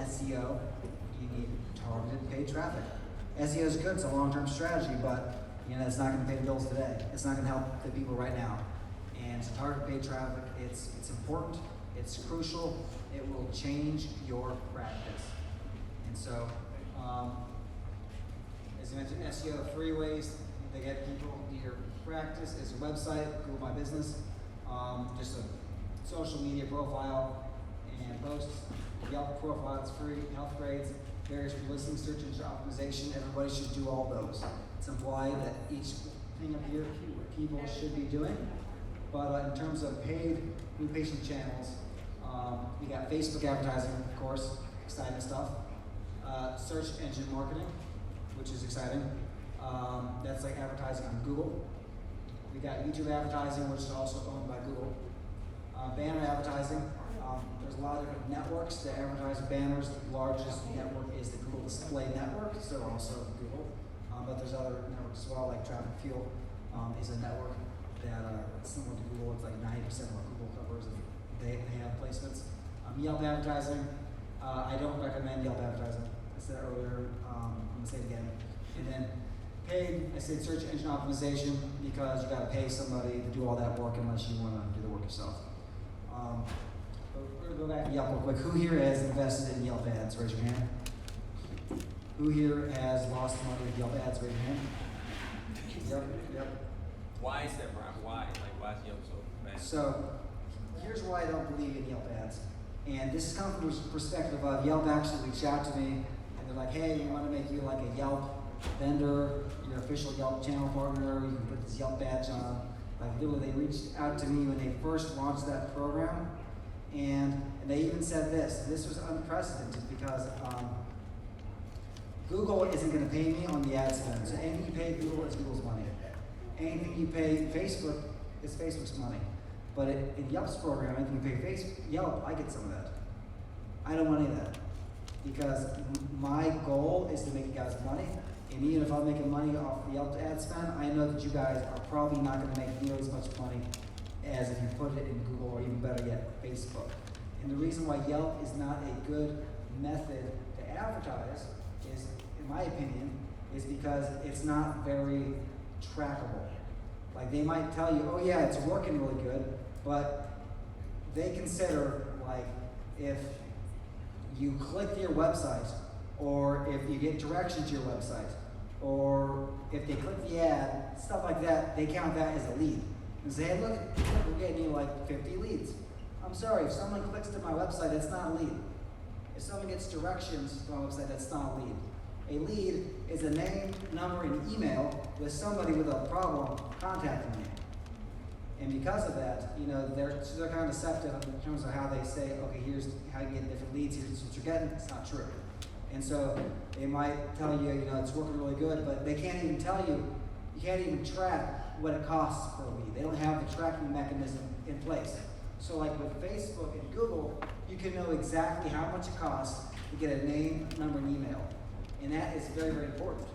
SEO, you need targeted paid traffic. SEO is good, it's a long-term strategy, but it's not going to pay the bills today. It's not going to help the people right now. And so targeted paid traffic, it's important, it's crucial, it will change your practice. And so, as I mentioned, SEO, 3 ways to get people to your practice is your website, Google My Business, just a social media profile and posts, Yelp profile, it's free, health grades, various listing search engine optimization. Everybody should do all those. It's implied that each thing up here people should be doing. But in terms of paid new patient channels, we got Facebook advertising, of course, exciting stuff. Search engine marketing, which is exciting. That's like advertising on Google. We got YouTube advertising, which is also owned by Google. Banner advertising. There's a lot of different networks that advertise banners. The largest network is the Google Display Network, so also Google. But there's other networks as well, like Traffic Fuel is a network that similar to Google. It's like 90% of what Google covers. They have placements. Yelp advertising. I don't recommend Yelp advertising. I said it earlier. I'm going to say it again. And then paid, I said search engine optimization because you got to pay somebody to do all that work unless you want to do the work yourself. But we're going to go back to Yelp real quick. Who here has invested in Yelp ads? Raise your hand. Who here has lost money with Yelp ads? Raise your hand. Yep. Why is that, Brian? Why? Like, why is Yelp so bad? So, here's why I don't believe in Yelp ads. And this is coming from the perspective of Yelp actually reached out to me and they're like, hey, we want to make you like a Yelp vendor, your official Yelp channel partner, you can put this Yelp badge on. Like literally they reached out to me when they first launched that program and they even said this was unprecedented because Google isn't going to pay me on the ad spend. So anything you pay Google is Google's money. Anything you pay Facebook is Facebook's money. But in Yelp's program, anything you pay Yelp, I get some of that. I don't want any of that because my goal is to make you guys money. And even if I'm making money off the Yelp ad spend, I know that you guys are probably not going to make nearly as much money as if you put it in Google or even better yet, Facebook. And the reason why Yelp is not a good method to advertise is, in my opinion, is because it's not very trackable. Like they might tell you, oh yeah, it's working really good, but they consider like if you click to your website or if you get directions to your website or if they click the ad, stuff like that, they count that as a lead. And say, hey look, we're getting you like 50 leads. I'm sorry, if someone clicks to my website, that's not a lead. If someone gets directions to my website, that's not a lead. A lead is a name, number, and email with somebody with a problem contacting me. And because of that, they're kind of deceptive in terms of how they say, okay, here's how you get different leads, here's what you're getting. It's not true. And so they might tell you, it's working really good, but they can't even tell you, you can't even track what it costs per lead. They don't have the tracking mechanism in place. So like with Facebook and Google, you can know exactly how much it costs to get a name, number, and email. And that is very, very important.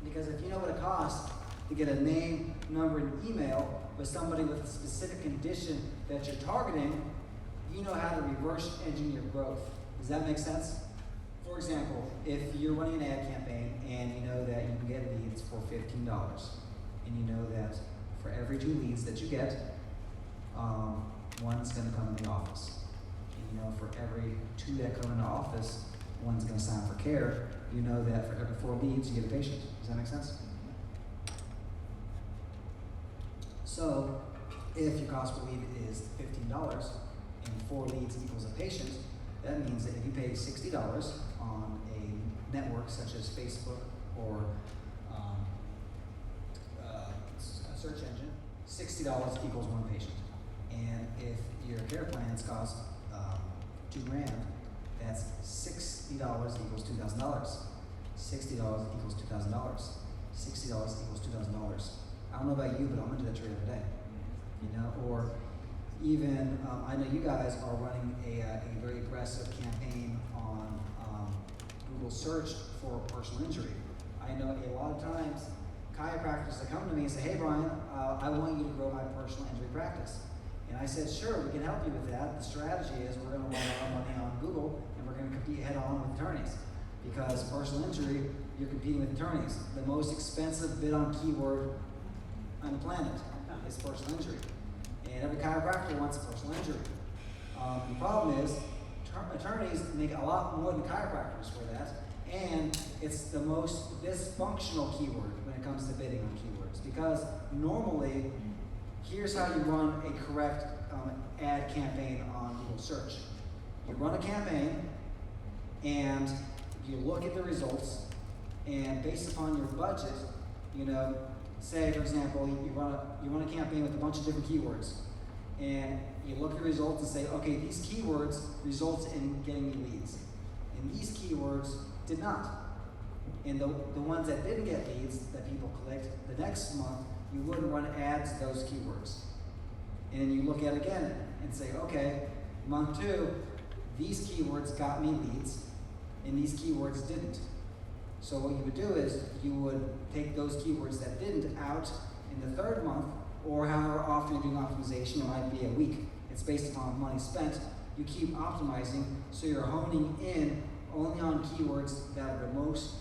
Because if you know what it costs to get a name, number, and email with somebody with a specific condition that you're targeting, you know how to reverse engineer growth. Does that make sense? For example, if you're running an ad campaign and you know that you can get leads for $15, and you know that for every 2 leads that you get, one's going to come in the office. And for every 2 that come in the office, one's going to sign up for care. You know that for every 4 leads, you get a patient. Does that make sense? So, if your cost per lead is $15 and 4 leads equals a patient, that means that if you pay $60 on a network such as Facebook or a search engine, $60 equals 1 patient. And if your care plans cost $2,000, that's $60 equals $2,000. $60 equals $2,000. $60 equals $2,000. I don't know about you, but I'm gonna do that trade every day. Or even I know you guys are running a very aggressive campaign on Google search for personal injury. I know a lot of times chiropractors that come to me and say, hey Brian, I want you to grow my personal injury practice. And I said, sure, we can help you with that. The strategy is we're going to run our money on Google and because personal injury, you're competing with attorneys. The most expensive bid on keyword on the planet is personal injury. And every chiropractor wants personal injury. The problem is, attorneys make a lot more than chiropractors for that, and it's the most dysfunctional keyword when it comes to bidding on keywords. Because normally, here's how you run a correct ad campaign on Google search. You run a campaign, and you look at the results, and based upon your budget, say for example, you run a campaign with a bunch of different keywords, and you look at the results and say, okay, these keywords result in getting me leads, and these keywords did not. And the ones that didn't get leads that people clicked, the next month you wouldn't run ads to those keywords. And then you look at it again and say, okay, month 2, these keywords got me leads, and these keywords didn't. So what you would do is you would take those keywords that didn't out in the 3rd month, or however often you're doing optimization. It might be a week. It's based upon money spent. You keep optimizing, so you're honing in only on keywords that are the most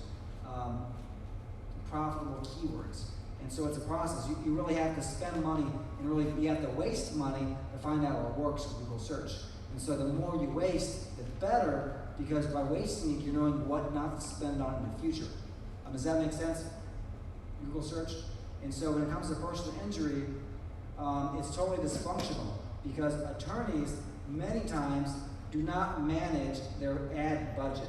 profitable keywords. And so it's a process. You really have to spend money, and really you have to waste money to find out what works with Google search. And so the more you waste, the better, because by wasting it, you're knowing what not to spend on in the future. Does that make sense? Google search? And so when it comes to personal injury, it's totally dysfunctional, because attorneys many times do not manage their ad budget.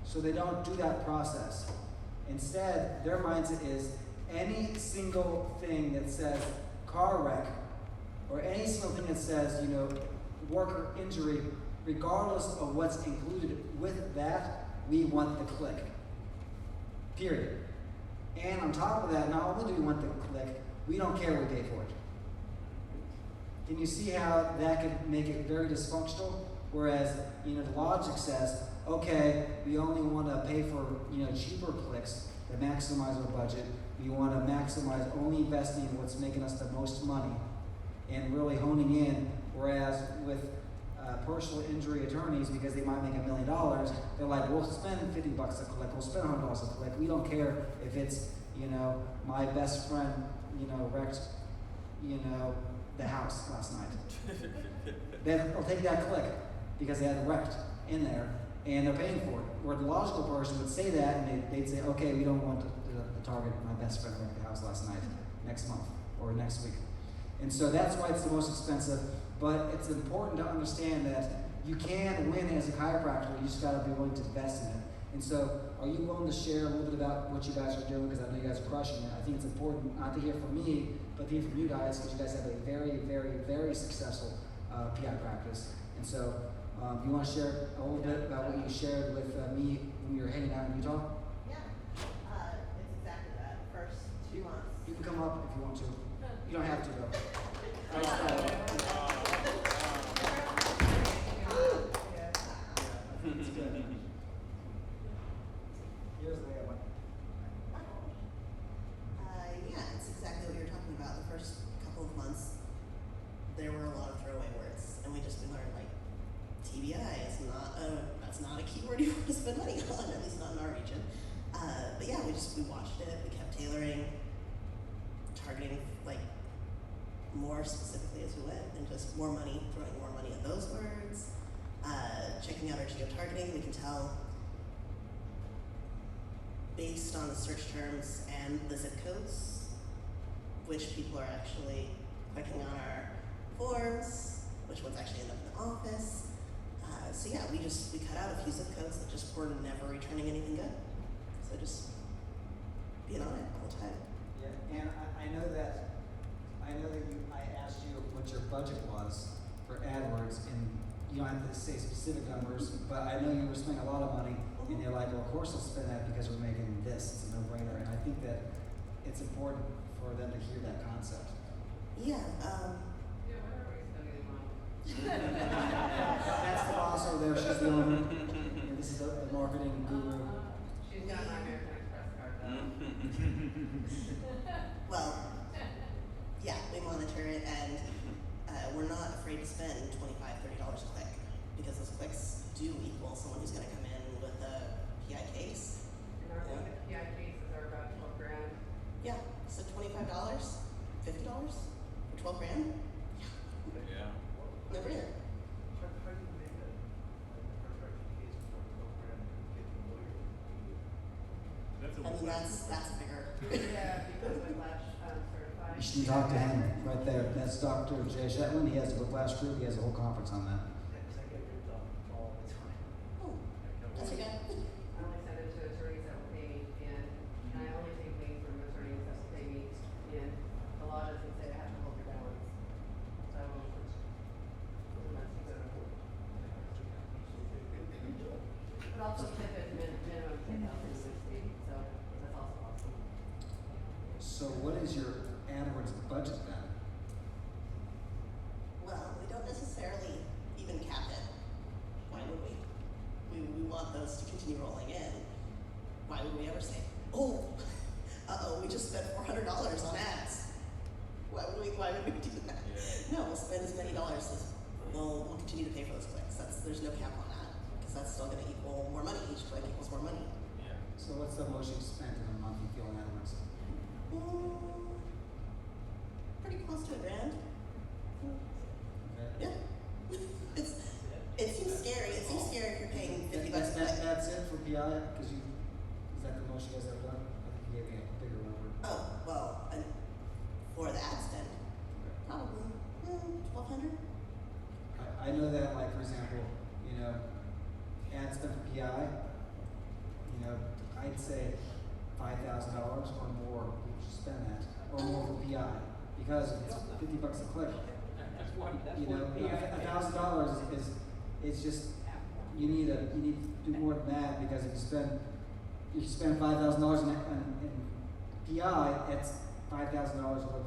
So they don't do that process. Instead, their mindset is any single thing that says car wreck, or any single thing that says, worker injury, regardless of what's included with that, we want the click. Period. And on top of that, not only do we want the click, we don't care what we pay for it. Can you see how that could make it very dysfunctional? Whereas, the logic says, okay, we only want to pay for, cheaper clicks that maximize our budget. We want to maximize only investing in what's making us the most money and really honing in. Whereas with personal injury attorneys, because they might make $1 million, they're like, we'll spend $50 a click, we'll spend $100 a click. We don't care if it's, my best friend, wrecked, the house last night. They'll take that click because they had wrecked in there, and they're paying for it. Where the logical person would say that, and they'd say, okay, we don't want to target my best friend wrecked the house last night, next month or next week. And so that's why it's the most expensive. But it's important to understand that you can win as a chiropractor. You just got to be willing to invest in it. And so, are you willing to share a little bit about what you guys are doing? Because I know you guys are crushing it. I think it's important not to hear from me, but to hear from you guys, because you guys have a very, very, very successful PI practice. And so, you want to share a little bit about what you shared with me when you were hanging out in Utah? Yeah, it's exactly that. First 2 months. You can come up if you want to. You don't have to though. It's good. Here's the way I went. Yeah, it's exactly what you're talking about. The first couple of months, there were a lot of throwaway words, and we learned like TBI is that's not a keyword you want to spend money on, at least not in our region. But yeah, we watched it. We kept tailoring, targeting like more specifically as we went, and just throwing more money at those words. Checking out our geo-targeting, we can tell based on the search terms and the zip codes which people are actually clicking on our forms, which ones actually end up in the office. So yeah, we cut out a few zip codes that just were never returning anything good. So just being on it all the time. Yeah, and I know that I asked you what your budget was for AdWords, and you don't have to say specific numbers, but I know you were spending a lot of money, and you're like, well, of course I'll spend that because we're making this. It's a no-brainer, and I think that it's important for them to hear that concept. Yeah. That's the boss over there. She's the owner. And this is the marketing guru. She's got my American Express card though. Well, yeah, we monitor it, and we're not afraid to spend $25, $30 a click, because those clicks do equal someone who's going to come in with a PI PI case. And our PI cases are about 12 grand. Yeah, so $25, $50 for 12 grand? Yeah. No brainer. How do you make a chiropractic case for program and get the lawyer? That's a I mean, that's bigger. Yeah, because Whiplash certified. You should talk to him right there. That's Dr. Jay Shetland. He has the Whiplash group. He has a whole conference on that. Because I get ripped off all the time. Oh, that's okay. I only send it to attorneys that will pay me in, and I only take leads from attorneys that will pay me in. The law doesn't say I have to hold your balance. So I won't, unless you go to court. But also tip it minimum 10,000 in the state, so that's also awesome. So what is your AdWords budget then? Well, we don't necessarily even cap it. Why would we? We want those to continue rolling in. Why would we ever say, oh, we just spent $400 on ads. Why would we do that? Yeah. No, we'll spend as many dollars as we'll continue to pay for those clicks. There's no cap on that, because that's still gonna equal more money. Each click equals more money. Yeah. So what's the most you've spent in a month you feel on AdWords? Pretty close to $1,000. Okay. Yeah. It seems scary. It seems scary if you're paying $50 a click. That's it for PI? Because is that the most you guys have done? I think you gave me a bigger number. Oh, well, and for the ad spend, probably 1,200. I know that, like, for example, ad spend for PI, I'd say $5,000 or more, people should spend that, or more for PI, because it's $50 a click. That's one. $1,000 is just, you need to do more than that, because if you spend $5,000 in PI, it's $5,000 worth of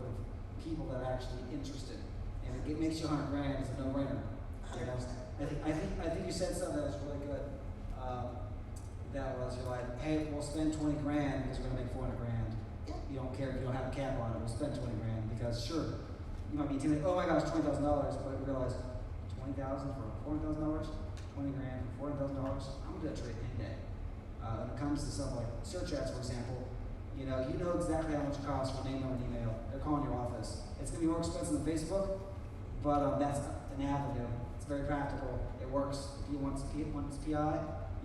people that are actually interested, and it makes you $100,000 is a no-brainer. I think you said something that was really good. That was, you're like, hey, we'll spend $20,000 because we're gonna make $400,000. Yeah. You don't care if you don't have a cap on it. We'll spend $20,000 because sure, you might be thinking, oh my gosh, $20,000, but you realize $20,000 for $400,000, $20,000 for $400,000. I'm gonna do that trade any day. When it comes to stuff like search ads, for example, you know exactly how much it costs for a name, number, and email. They're calling your office. It's gonna be more expensive than Facebook, but that's an avenue. It's very practical. It works. If you want PI,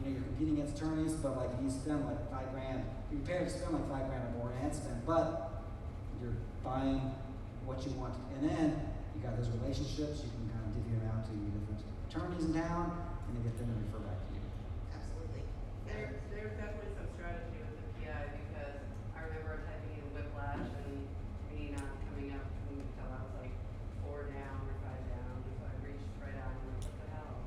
you're competing against attorneys, but like if you spend like $5,000, you're prepared to spend like $5,000 or more in ad spend, but you're buying what you want, and then you got those relationships. You can kind of divvy them out to different attorneys in town, and then get them to refer back to you. Absolutely. There's definitely some strategy with the PI, because I remember typing in Whiplash and me not coming up until I was like 4 down or 5 down, and so I reached right out and I'm like, what the hell?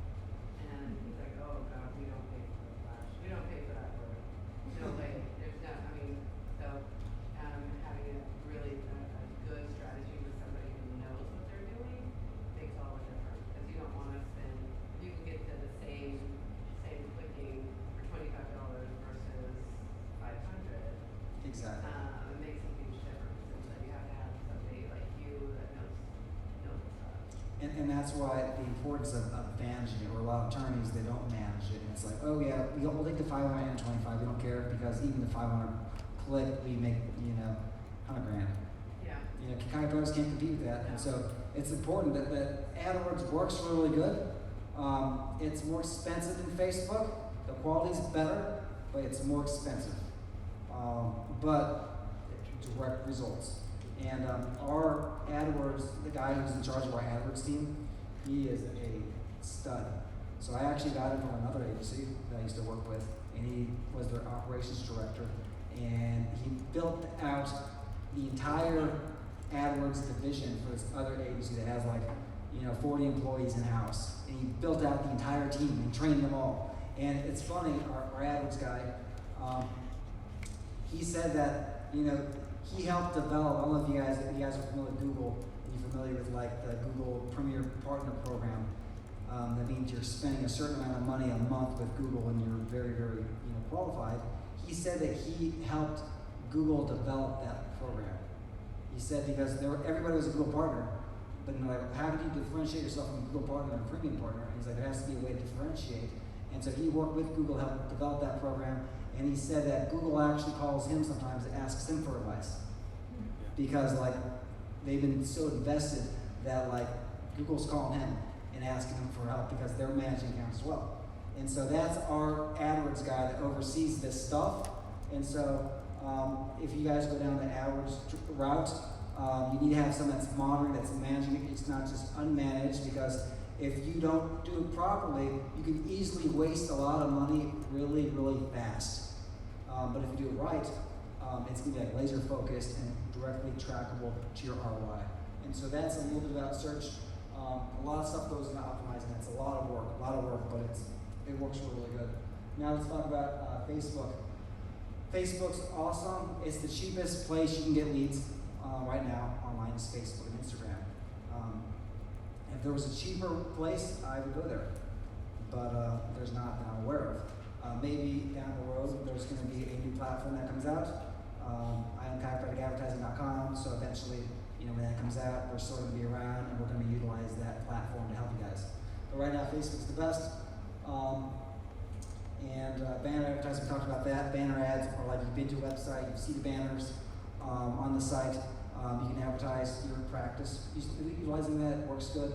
And he's like, oh God, we don't pay for Whiplash. We don't pay for that word. No way. There's no, I mean, so having a really a good strategy with somebody who knows what they're doing makes all the difference, because you don't want to spend, you can get to the same clicking for $25 versus 500. Exactly. It makes a huge difference, and so you have to have somebody like you that knows what's up. And that's why the importance of managing it, or a lot of attorneys, they don't manage it. And it's like, oh yeah, we'll take the 525, we don't care, because even the 500 click, we make, $100,000. Yeah. Chiropractors can't compete with that. And so it's important that AdWords works really good. It's more expensive than Facebook. The quality's better, but it's more expensive. But direct results. And our AdWords, the guy who's in charge of our AdWords team, he is a stud. So I actually got him from another agency that I used to work with, and he was their operations director. And he built out the entire AdWords division for this other agency that has 40 employees in-house. And he built out the entire team and trained them all. And it's funny, our AdWords guy, he said that, he helped develop, I don't know if you guys are familiar with Google, and you're familiar with the Google Premier Partner Program. That means you're spending a certain amount of money a month with Google and you're very, very qualified. He said that he helped Google develop that program. He said because everybody was a Google partner, but how do you differentiate yourself from a Google partner and a premium partner? And he's like, there has to be a way to differentiate. And so he worked with Google to help develop that program, and he said that Google actually calls him sometimes and asks him for advice. Because like they've been so invested that like Google's calling him and asking him for help because they're managing accounts as well. And so that's our AdWords guy that oversees this stuff. And so if you guys go down the AdWords route, you need to have someone that's monitoring, that's managing it. It's not just unmanaged, because if you don't do it properly, you can easily waste a lot of money really, really fast. But if you do it right, it's going to be like laser focused and directly trackable to your ROI. And so that's a little bit about search. A lot of stuff goes into optimizing. It's a lot of work, but it works really good. Now let's talk about Facebook. Facebook's awesome. It's the cheapest place you can get leads right now online is Facebook and Instagram. If there was a cheaper place, I would go there, but there's not that I'm aware of. Maybe down the road there's going to be a new platform that comes out. I am chiropracticadvertising.com, so eventually, when that comes out, we're still going to be around and we're going to utilize that platform to help you guys. But right now, Facebook's the best. Banner advertising, we talked about that. Banner ads are like you've been to a website, you see the banners on the site. You can advertise your practice. Utilizing that works good.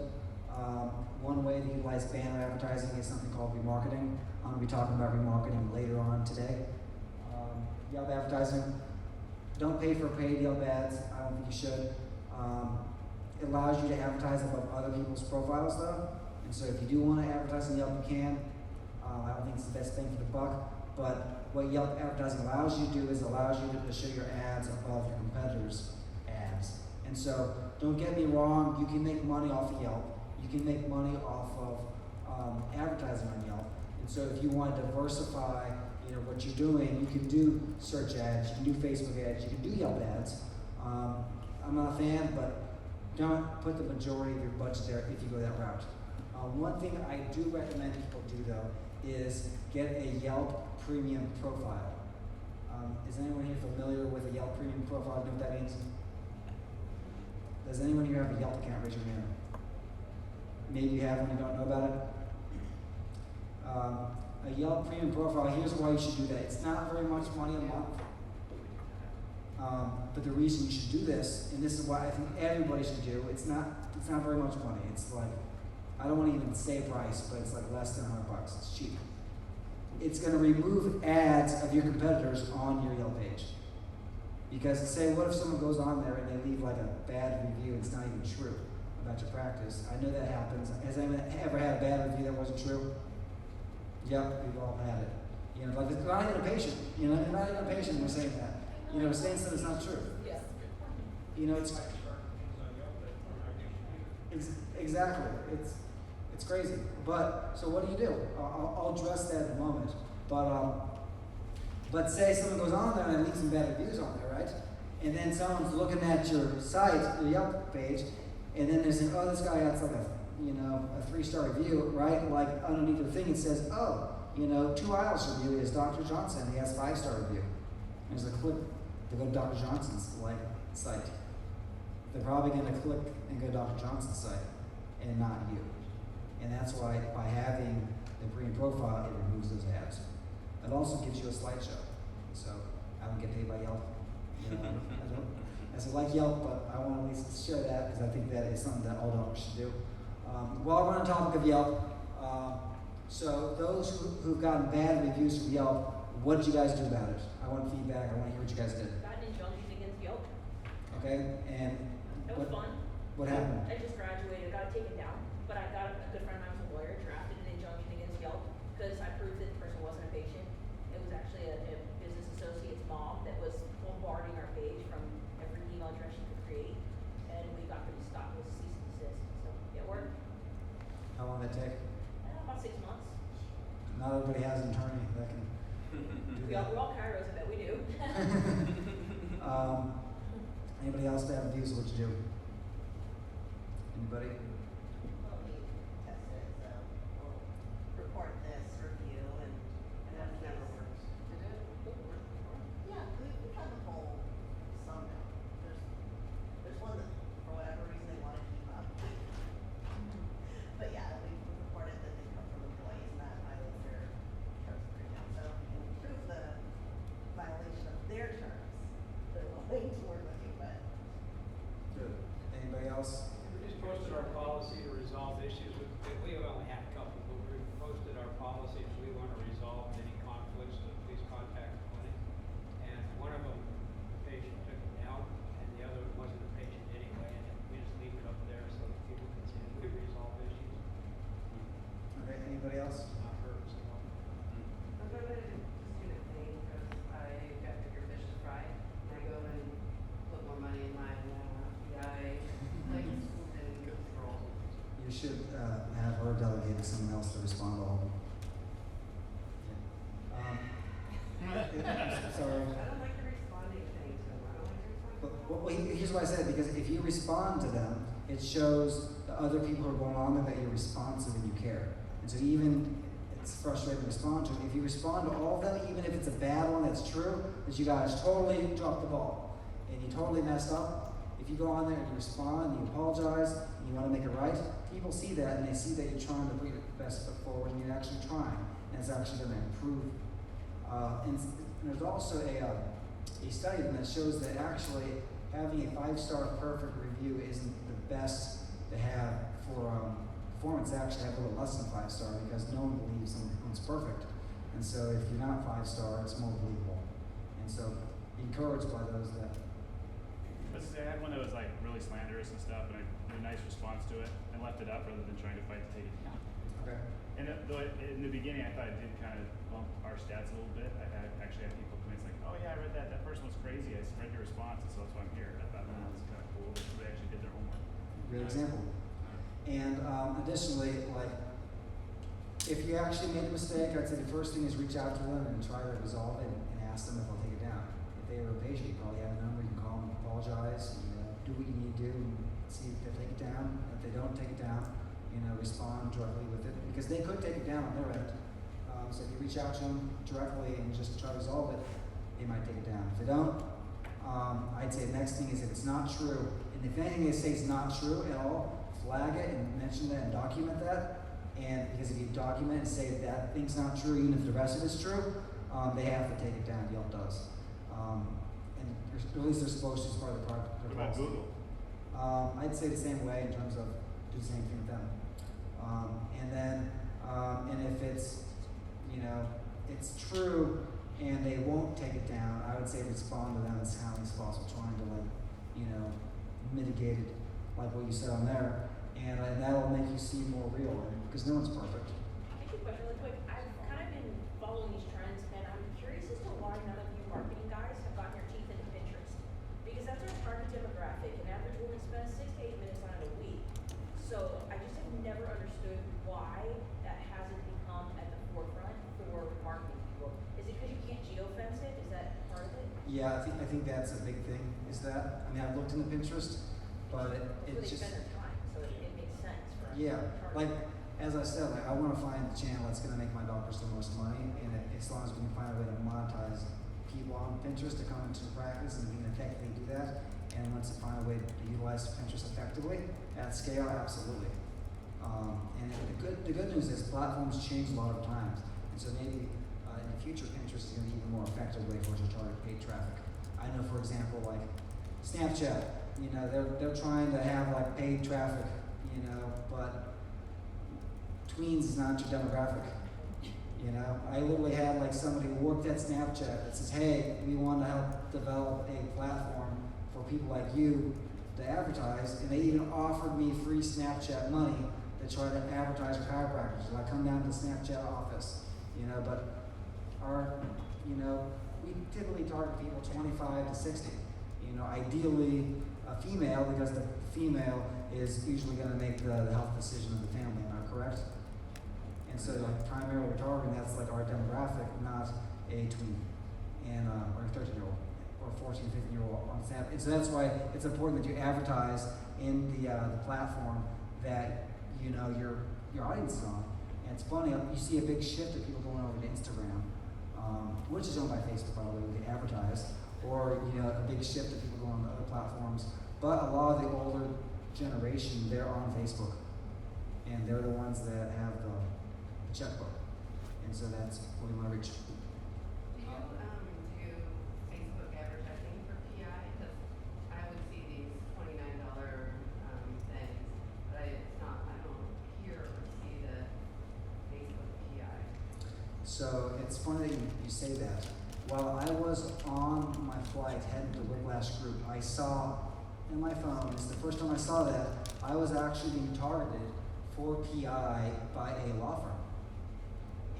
One way to utilize banner advertising is something called remarketing. I'm going to be talking about remarketing later on today. Yelp advertising. Don't pay for paid Yelp ads. I don't think you should. It allows you to advertise above other people's profiles though. And so if you do want to advertise on Yelp, you can. I don't think it's the best bang for the buck, but what Yelp advertising allows you to do is allows you to show your ads above your competitors' ads. And so don't get me wrong, you can make money off of Yelp. You can make money off of advertising on Yelp. And so if you want to diversify what you're doing, you can do search ads, you can do Facebook ads, you can do Yelp ads. I'm not a fan, but don't put the majority of your budget there if you go that route. One thing I do recommend people do though is get a Yelp premium profile. Is anyone here familiar with a Yelp premium profile? Do you know what that means? Does anyone here have a Yelp account? Raise your hand. Maybe you have one, you don't know about it. A Yelp premium profile, here's why you should do that. It's not very much money a month. But the reason you should do this, and this is why I think everybody should do, it's not very much money. It's like, I don't want to even say price, but it's like less than $100. It's cheap. It's going to remove ads of your competitors on your Yelp page. Because say, what if someone goes on there and they leave like a bad review and it's not even true about your practice? I know that happens. Has anyone ever had a bad review that wasn't true? Yep, we've all had it. Like it's not even a patient. You're not even a patient when saying that. Saying something that's not true. Yeah. It's exactly. It's crazy. But so what do? I'll address that in a moment. But say someone goes on there and leaves some bad reviews on there, right? And then someone's looking at your site, your Yelp page, and then they're saying, oh, this guy got like a 3-star review, right? Like underneath the thing it says, 2 aisles review is Dr. Johnson. He has 5-star review. There's a click to go to Dr. Johnson's site. They're probably going to click and go to Dr. Johnson's site and not you. And that's why by having the premium profile, it removes those ads. It also gives you a slideshow. So I don't get paid by Yelp. I said like Yelp, but I want to at least share that because I think that is something that all doctors should do. While we're on the topic of Yelp, so those who've gotten bad reviews from Yelp, what did you guys do about it? I want feedback. I want to hear what you guys did. Got an injunction against Yelp. Okay, and That was fun. what happened? I just graduated, got it taken down, but I got a good friend of mine was a lawyer, drafted an injunction against Yelp because I proved that the person wasn't a patient. It was actually a business associate's mom that was bombarding our page from every email address she could create, and we got them to stop with cease and desist. So it worked. How long did that take? About 6 months. Not everybody has an attorney that can do We're that. all chiros, I bet we do. Anybody else that have views of what you do? Anybody? Well, we tested it, so we'll report this review and That never works. Did it? yeah, we tried to pull some down. There's one that for whatever reason they want to keep up. But yeah, we reported that they come from employees and that violates their why I said it, because if you respond to them, it shows the other people who are going on there that you're responsive and you care. And so even, it's frustrating to respond to. If you respond to all of them, even if it's a bad one that's true, that you guys totally dropped the ball and you totally messed up, if you go on there and you respond and you apologize and you want to make it right, people see that and they see that you're trying to put your best foot forward and you're actually trying, and it's actually going to improve. And there's also a study that shows that actually having a 5-star perfect review isn't the best to have for performance. Actually have a little less than 5-star because no one believes someone's perfect. And so if you're not 5-star, it's more believable. And so be encouraged by those that. I had one that was like really slanderous and stuff, and I did a nice response to it and left it up rather than trying to fight to take it down. Okay. And though in the beginning I thought it did kind of bump our stats a little bit, I actually had people come in like, oh yeah, I read that. That person was crazy. I read your response, and so that's why I'm here. I thought, oh, that's kind of cool. They actually did their homework. Great example. And additionally, like, if you actually made a mistake, I'd say the first thing is reach out to them and try to resolve it and ask them if they'll take it down. If they were a patient, you probably have a number, you can call them, apologize, do what you need to do, and see if they take it down. If they don't take it down, respond directly with it, because they could take it down on their end. So if you reach out to them directly and just try to resolve it, they might take it down. If they don't, I'd say the next thing is if it's not true, and if anything they say is not true at all, flag it and mention that and document that. And because if you document and say that thing's not true, even if the rest of it's true, they have to take it down. Yelp does. And at least they're supposed to as part of the product. What about Google? I'd say the same way in terms of do the same thing with them. And then, and if it's, it's true and they won't take it down, I would say respond to them as soundly as possible, trying to mitigate it, like what you said on there, and that'll make you seem more real, because no one's perfect. I have a question really quick. I've kind of been following these trends, and I'm curious as to why none of you marketing guys have gotten your teeth into Pinterest. Because that's our target demographic. An average woman spends 6 to 8 minutes on it a week. So I just have never understood why that hasn't become at the forefront for marketing people. Is it because you can't geofence it? Is that part of it? Yeah, I think that's a big thing, is that, I've looked into Pinterest, but That's it where they just, spend their time, so it makes sense for us yeah, to target. like, as I said, I want to find the channel that's going to make my doctors the most money, and as long as we can find a way to monetize people on Pinterest to come into the practice and we can effectively do that, and once you find a way to utilize Pinterest effectively at scale, absolutely. And the good news is platforms change a lot of times, and so maybe in the future Pinterest is going to be an even more effective way for us to target paid traffic. I know, for example, like Snapchat, they're trying to have like paid traffic, but tweens is not your demographic. I literally had like somebody who worked at Snapchat that says, hey, we want to help develop a platform for people like you to advertise, and they even offered me free Snapchat money to try to advertise for chiropractors. So I come down to the Snapchat office, but we typically target people 25 to 60. Ideally a female, because the female is usually going to make the health decision of the family. Am I correct? And so, like, primarily we're targeting, that's like our demographic, not a tween, and or a 13-year-old, or 14, 15-year-old on Snap. And so that's why it's important that you advertise in the platform that your audience is on. And it's funny, you see a big shift of people going over to Instagram, which is owned by Facebook, by the way. We can advertise, or a big shift of people going on to other platforms. But a lot of the older generation, they're on Facebook, and they're the ones that have the checkbook, and so that's what we want to reach. Do you do Facebook advertising for PI? Because I would see these $29 things, but I don't hear or see the Facebook PI. So it's funny that you say that. While I was on my flight heading to Whiplash Group, I saw in my phone, it's the first time I saw that, I was actually being targeted for PI by a law firm.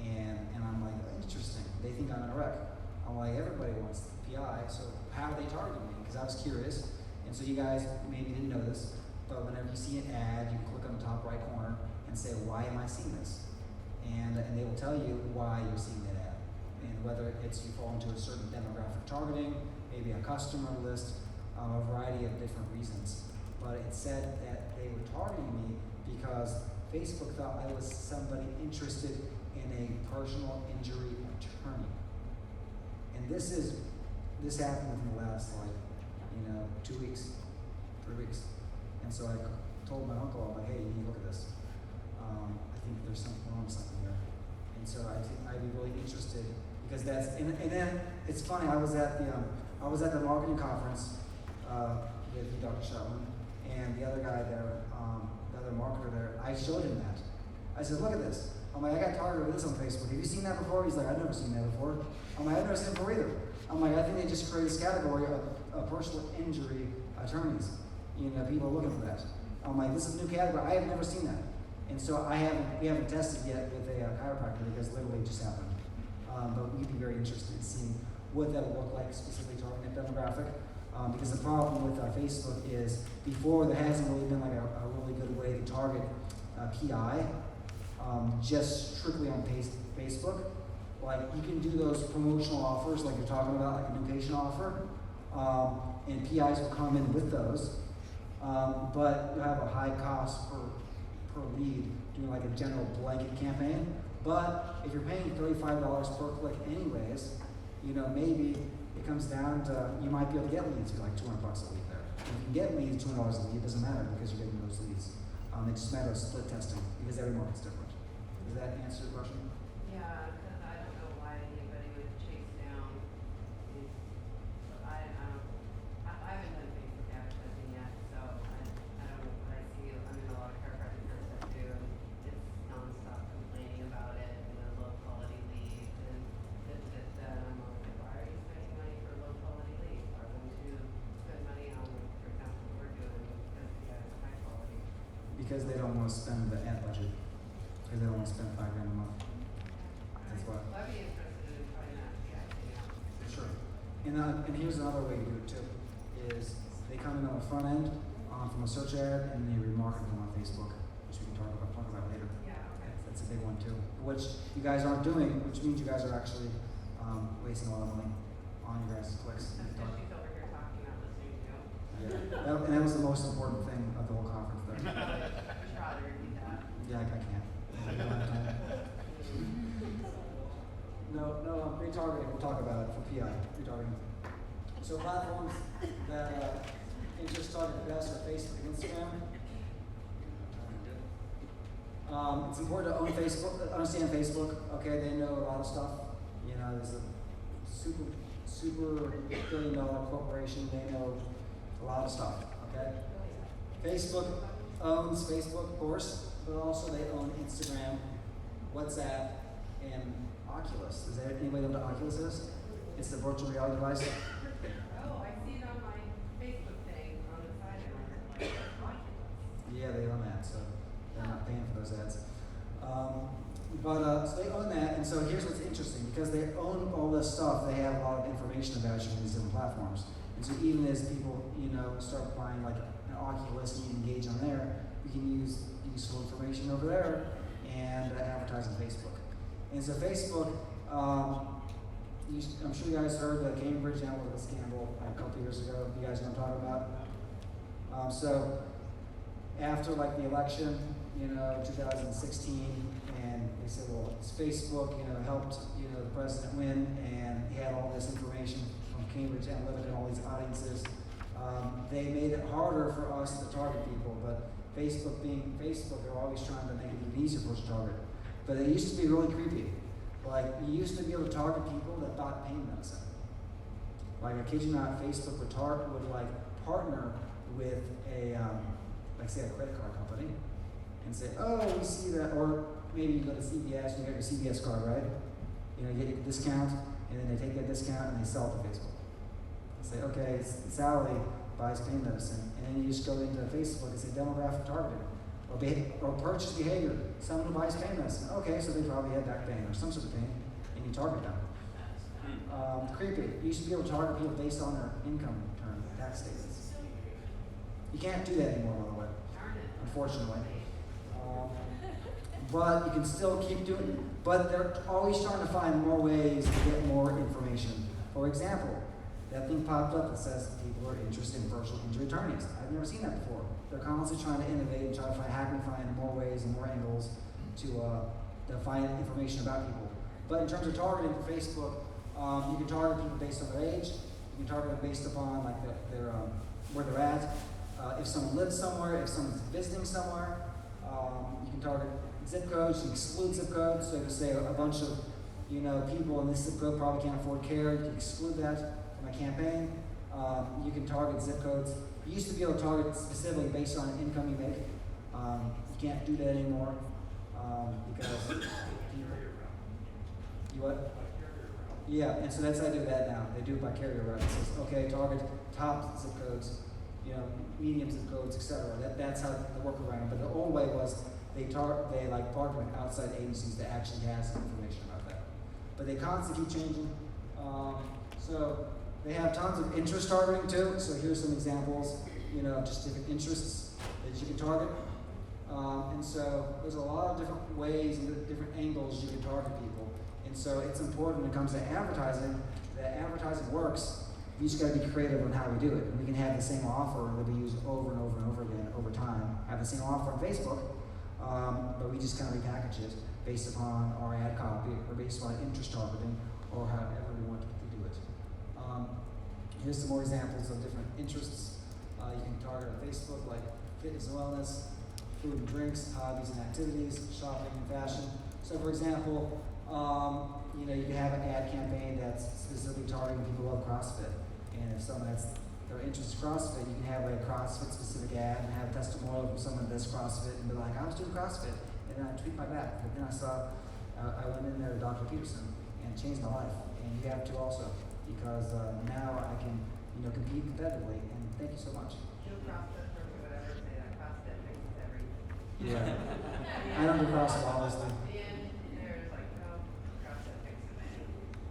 And I'm like, interesting. They think I'm in a wreck. I'm like, everybody wants PI, so how are they targeting me? Because I was curious. And so you guys maybe didn't know this, but whenever you see an ad, you click on the top right corner and say, why am I seeing this? And they will tell you why you're seeing that ad. And whether it's you fall into a certain demographic targeting, maybe a customer list, a variety of different reasons. But it said that they were targeting me because Facebook thought I was somebody interested in a personal injury attorney. And this happened within the last 2 weeks, 3 weeks. And so I told my uncle, I'm like, hey, you need to look at this. I think there's something wrong with something here. And so I think I'd be really interested because and then it's funny, I was at the marketing conference with Dr. Shetland and the other guy there, the other marketer there. I showed him that. I said, look at this. I'm like, I got targeted with this on Facebook. Have you seen that before? He's like, I've never seen that before. I'm like, I've never seen it before either. I'm like, I think they just created this category of personal injury attorneys. People are looking for that. I'm like, this is a new category. I have never seen that. And so we haven't tested yet with a chiropractor because literally it just happened. But we'd be very interested in seeing what that would look like, specifically targeting that demographic. Because the problem with Facebook is before there hasn't really been like a really good way to target PI, just strictly on Facebook. Like you can do those promotional offers like you're talking about, like a new patient offer, and PIs will come in with those. But you have a high cost per lead doing like a general blanket campaign. But if you're paying $35 per click anyways, maybe it comes down to you might be able to get leads for like $200 a lead there. If you can get leads $200 a lead, it doesn't matter because you're getting those leads. It just matters of split testing because every market's different. Does that answer your question? Yeah, because I don't know why anybody would chase down these, I haven't done Facebook advertising yet, so I don't know, but I see, I'm in a lot of chiropractic groups that do, and it's nonstop complaining about it, and the low quality leads, and I'm always like, why are you spending money for low quality leads? Why wouldn't you spend money on, for example, what we're doing, because you guys are high quality? Because they don't want to spend the ad budget. Because they don't want to spend $5,000 a month. That's why. I'd be interested in trying that, yeah, For sure. And here's another way to do it too, is they come in on the front end from a search ad and they remarket them on Facebook, which we can talk about later. Yeah, okay. That's a big one too, which you guys aren't doing, which means you guys are actually wasting a lot of money on your guys' clicks. Especially over here talking, not listening to. Yeah, and that was the most important thing of the whole conference there. We should probably repeat that. Yeah, I can't. No, retargeting, we'll talk about it for PI, retargeting. So platforms that interest target best are Facebook and Instagram. It's important to own Facebook, understand Facebook. Okay, they know a lot of stuff. There's a super billion-dollar corporation. They know a lot of stuff. Okay. Facebook owns Facebook, of course, but also they own Instagram, WhatsApp, and Oculus. Does anybody know what Oculus is? It's the virtual reality device. Oh, I see it on my Facebook thing on the side of it, like, Oculus. Yeah, they own that, so they're not paying for those ads. So they own that, and so here's what's interesting. Because they own all this stuff, they have a lot of information about you on these different platforms. And so even as people, start buying like an Oculus and you engage on there, you can use useful information over there and advertise on Facebook. And so Facebook, I'm sure you guys heard the Cambridge Analytica scandal a couple years ago. You guys know what I'm talking about? So after like the election, 2016, and they said, well, it's Facebook, helped, the president win, and he had all this information from Cambridge Analytica and all these audiences. They made it harder for us to target people, but Facebook being Facebook, they're always trying to make it even easier for us to target. But it used to be really creepy. Like, you used to be able to target people that bought pain medicine. Like, I kid you not, Facebook would partner with a, say a credit card company, and say, oh, we see that, or maybe you go to CVS, you get your CVS card, right? You get your discount, and then they take that discount and they sell it to Facebook. Say, okay, Sally buys pain medicine, and then you just go into Facebook and say demographic targeting, or purchase behavior. Someone who buys pain medicine. Okay, so they probably had back pain or some sort of pain, and you target them. Creepy. You used to be able to target people based on their income return, tax statements. You can't do that anymore, by the way, unfortunately. But you can still keep doing it. But they're always trying to find more ways to get more information. For example, that thing popped up that says people are interested in personal injury attorneys. I've never seen that before. They're constantly trying to innovate and try to find how can we find more ways and more angles to find information about people. But in terms of targeting for Facebook, you can target people based on their age. You can target them based upon like their where they're at. If someone lives somewhere, if someone's visiting somewhere, you can target zip codes. You can exclude zip codes. So to say a bunch of people in this zip code probably can't afford care, you can exclude that from a campaign. You can target zip codes. You used to be able to target specifically based on income you make. You can't do that anymore because you what? Yeah, and so that's how they do that now. They do it by carrier route. It says, okay, target top zip codes, medium zip codes, etc. That's how the workaround. But the old way was they partner with outside agencies that actually has information about that. But they constantly keep changing. So they have tons of interest targeting too. So here's some examples, just different interests that you can target. And so there's a lot of different ways and different angles you can target people. And so it's important when it comes to advertising that advertising works. We just got to be creative on how we do it. And we can have the same offer that we use over and over and over again over time. Have the same offer on Facebook, but we just kind of repackage it based upon our ad copy or based on interest targeting or however we want to do it. Here's some more examples of different interests. You can target on Facebook like fitness and wellness, food and drinks, hobbies and activities, shopping and fashion. So for example, you can have an ad campaign that's specifically targeting people who love CrossFit. And if someone has their interest in CrossFit, you can have a CrossFit specific ad and have a testimonial from someone that does CrossFit and be like, I was doing CrossFit. And then I tweet my back. But then I saw, I went in there to Dr. Peterson and it changed my life. And you have to also, because now I can, compete competitively. And thank you so much. Do CrossFit for whatever, say that CrossFit fixes everything. Yeah. I don't do CrossFit, honestly. There's like, no, CrossFit fixes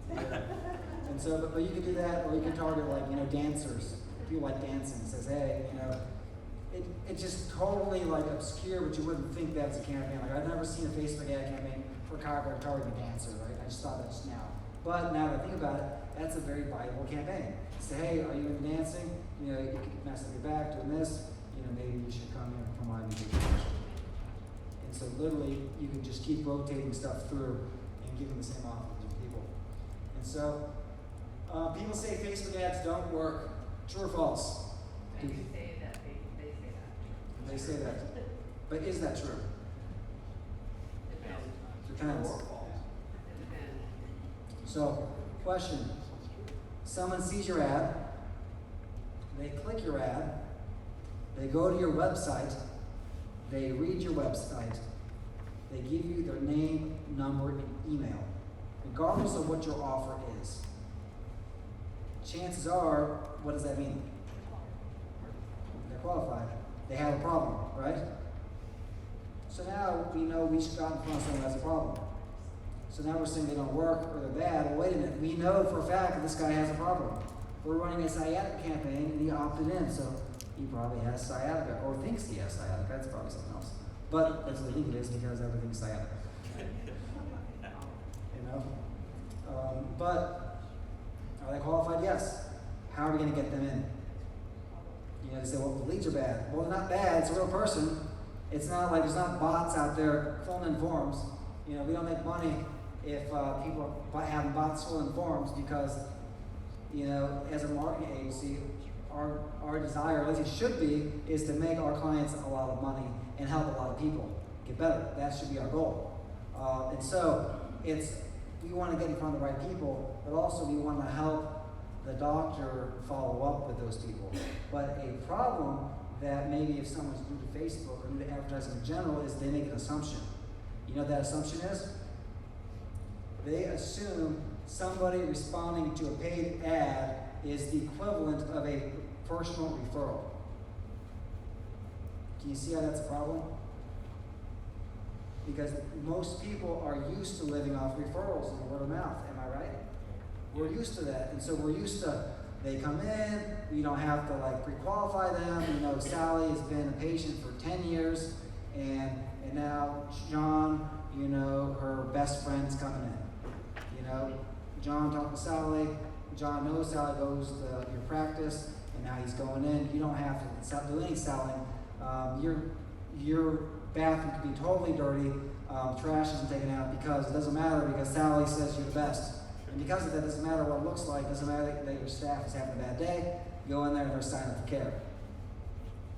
anything. Yeah. And so, but you can do that, or you can target dancers. If you like dancing, it says, hey, it's just totally obscure, but you wouldn't think that's a campaign. I've never seen a Facebook ad campaign for a chiropractor targeting a dancer, right? I just thought that just now. But now that I think about it, that's a very viable campaign. Say, hey, are you into dancing? You can mess up your back doing this. Maybe you should come here for my vacation. And so literally, you can just keep rotating stuff through and giving the same offer to people. And so, people say Facebook ads don't work. True or false? And you say that, they say that. They say that. But is that true? Depends. It depends. So, question. Someone sees your ad, they click your ad, they go to your website, they read your website, they give you their name, number, and email, regardless of what your offer is. Chances are, what does that mean? They're qualified. They have a problem, right? So now we know we should got in front of someone who has a problem. So now we're saying they don't work or they're bad. Well, wait a minute. We know for a fact that this guy has a problem. We're running a sciatica campaign and he opted in, so he probably has sciatica or thinks he has sciatica. That's probably something else. But that's what I think it is because everything's sciatica. But are they qualified? Yes. How are we going to get them in? They say, well, the leads are bad. Well, they're not bad. It's a real person. It's not like there's not bots out there filling in forms. We don't make money if people are having bots filling in forms because, as a marketing agency, our desire, at least it should be, is to make our clients a lot of money and help a lot of people get better. That should be our goal. And so we want to get in front of the right people, but also we want to help the doctor follow up with those people. But a problem that maybe if someone's new to Facebook or new to advertising in general is they make an assumption. You know what that assumption is? They assume somebody responding to a paid ad is the equivalent of a personal referral. Can you see how that's a problem? Because most people are used to living off referrals and word of mouth, am I right? We're used to that, and so we're used to, they come in, we don't have to pre-qualify them. Sally has been a patient for 10 years, and now John, her best friend's coming in. John talked to Sally, John knows Sally goes to your practice, and now he's going in. You don't have to do any selling. Your bathroom could be totally dirty. Trash isn't taken out because it doesn't matter because Sally says you're the best. And because of that, it doesn't matter what it looks like. It doesn't matter that your staff is having a bad day. You go in there and they're signing up for care.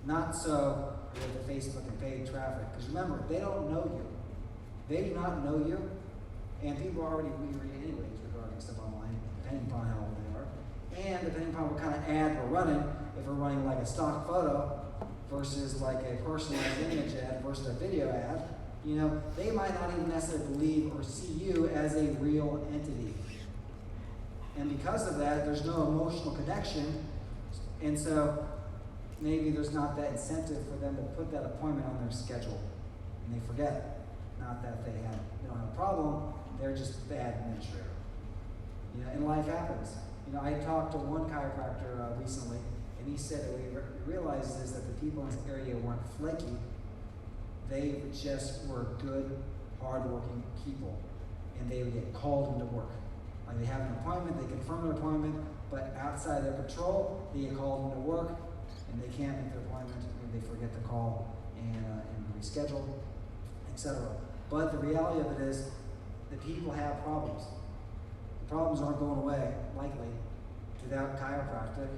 Not so with the Facebook and paid traffic. Because remember, they don't know you. They do not know you. And people are already weary anyways regarding stuff online, depending upon how old they are. And depending upon what kind of ad we're running, if we're running like a stock photo versus like a personalized image ad versus a video ad, you know, they might not even necessarily believe or see you as a real entity. And because of that, there's no emotional connection. And so maybe there's not that incentive for them to put that appointment on their schedule. And they forget. Not that they don't have a problem, they're just bad administrator. You know, and life happens. You know, I talked to one chiropractor recently, and he said that what he realized is that the people in this area weren't flaky. They just were good, hardworking people, and they would get called into work. Like they have an appointment, they confirm their appointment, but outside their control, they get called into work, and they can't make their appointment, and they forget to call and reschedule, etc. But the reality of it is, the people have problems. The problems aren't going away, likely, without chiropractic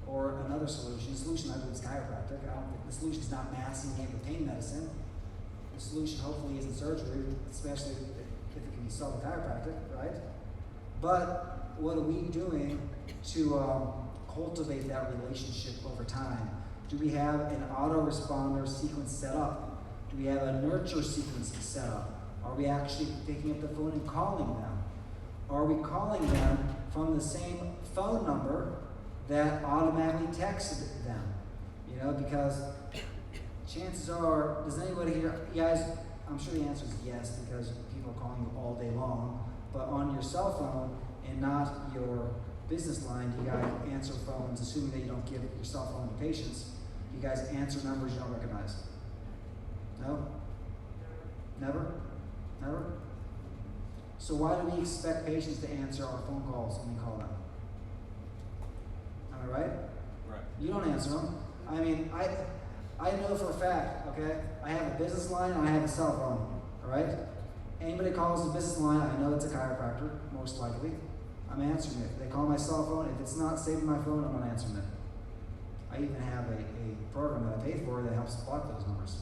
or another solution. The solution, I believe, is chiropractic. I don't think the solution is not masking it with pain medicine. The solution, hopefully, isn't surgery, especially if it can be solved with chiropractic, right? But what are we doing to cultivate that relationship over time? Do we have an autoresponder sequence set up? Do we have a nurture sequence set up? Are we actually picking up the phone and calling them? Are we calling them from the same phone number that automatically texted them? You know, because chances are, does anybody here, you guys, I'm sure the answer is yes, because people are calling you all day long, but on your cell phone and not your business line, you guys answer phones, assuming that you don't give your cell phone to patients. You guys answer numbers you don't recognize. No? Never? Never? So why do we expect patients to answer our phone calls when we call them? Am I right? Right. You don't answer them. I mean, I know for a fact, okay, I have a business line and I have a cell phone, all right? Anybody calls the business line, I know it's a chiropractor, most likely. I'm answering it. If they call my cell phone, if it's not saved in my phone, I'm not answering it. I even have a program that I pay for that helps block those numbers.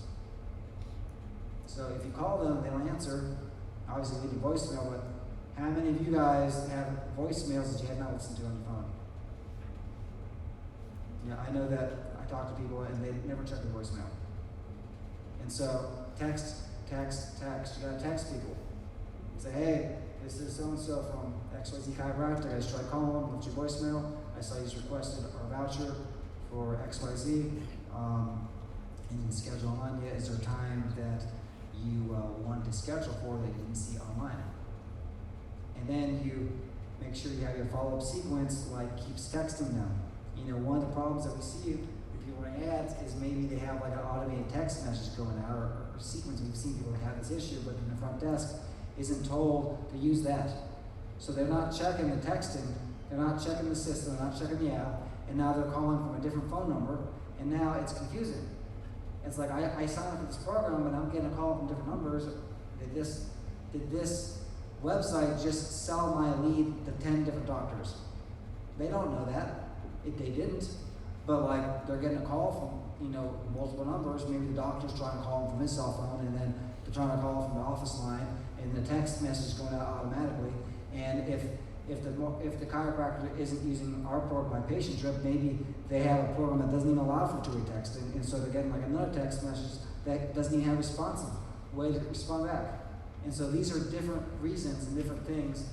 So if you call them, they don't answer, obviously leave a voicemail, but how many of you guys have voicemails that you have not listened to on your phone? You know, I know that I talk to people and they never check their voicemail. And so text. You gotta text people. Say, hey, this is so-and-so from XYZ Chiropractic. I just tried calling, left your voicemail. I saw you just requested our voucher for XYZ. And you can schedule on yet. Is there a time that you want to schedule for that you didn't see online? And then you make sure you have your follow-up sequence, like keeps texting them. You know, one of the problems that we see if people run ads is maybe they have like an automated text message going out or sequence. We've seen people that have this issue, but the front desk isn't told to use that. So they're not checking the texting, they're not checking the system, they're not checking the app, and now they're calling from a different phone number, and now it's confusing. It's like, I signed up for this program, and I'm getting a call from different numbers. Did this website just sell my lead to 10 different doctors? They don't know that. If they didn't, but like they're getting a call from, you know, multiple numbers. Maybe the doctor's trying to call them from his cell phone, and then they're trying to call from the office line, and the text message is going out automatically. And if the chiropractor isn't using our program, My Patient Trip, maybe they have a program that doesn't even allow for two-way texting, and so they're getting like another text message that doesn't even have a responsive way to respond back. And so these are different reasons and different things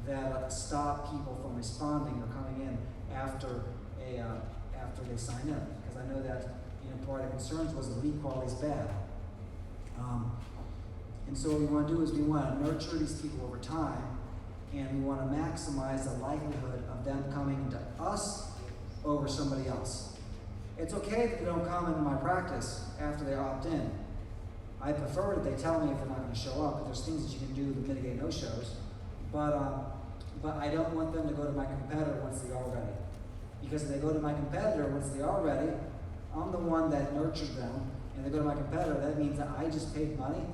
that stop people from responding or coming in after they sign in. Because I know that, you know, part of the concerns was the lead quality is bad. And so what we want to do is we want to nurture these people over time, and we want to maximize the likelihood of them coming to us over somebody else. It's okay that they don't come into my practice after they opt in. I prefer that they tell me if they're not going to show up, but there's things that you can do to mitigate no-shows. But but I don't want them to go to my competitor once they are ready. Because if they go to my competitor once they are ready, I'm the one that nurtured them, and they go to my competitor, that means that I just paid money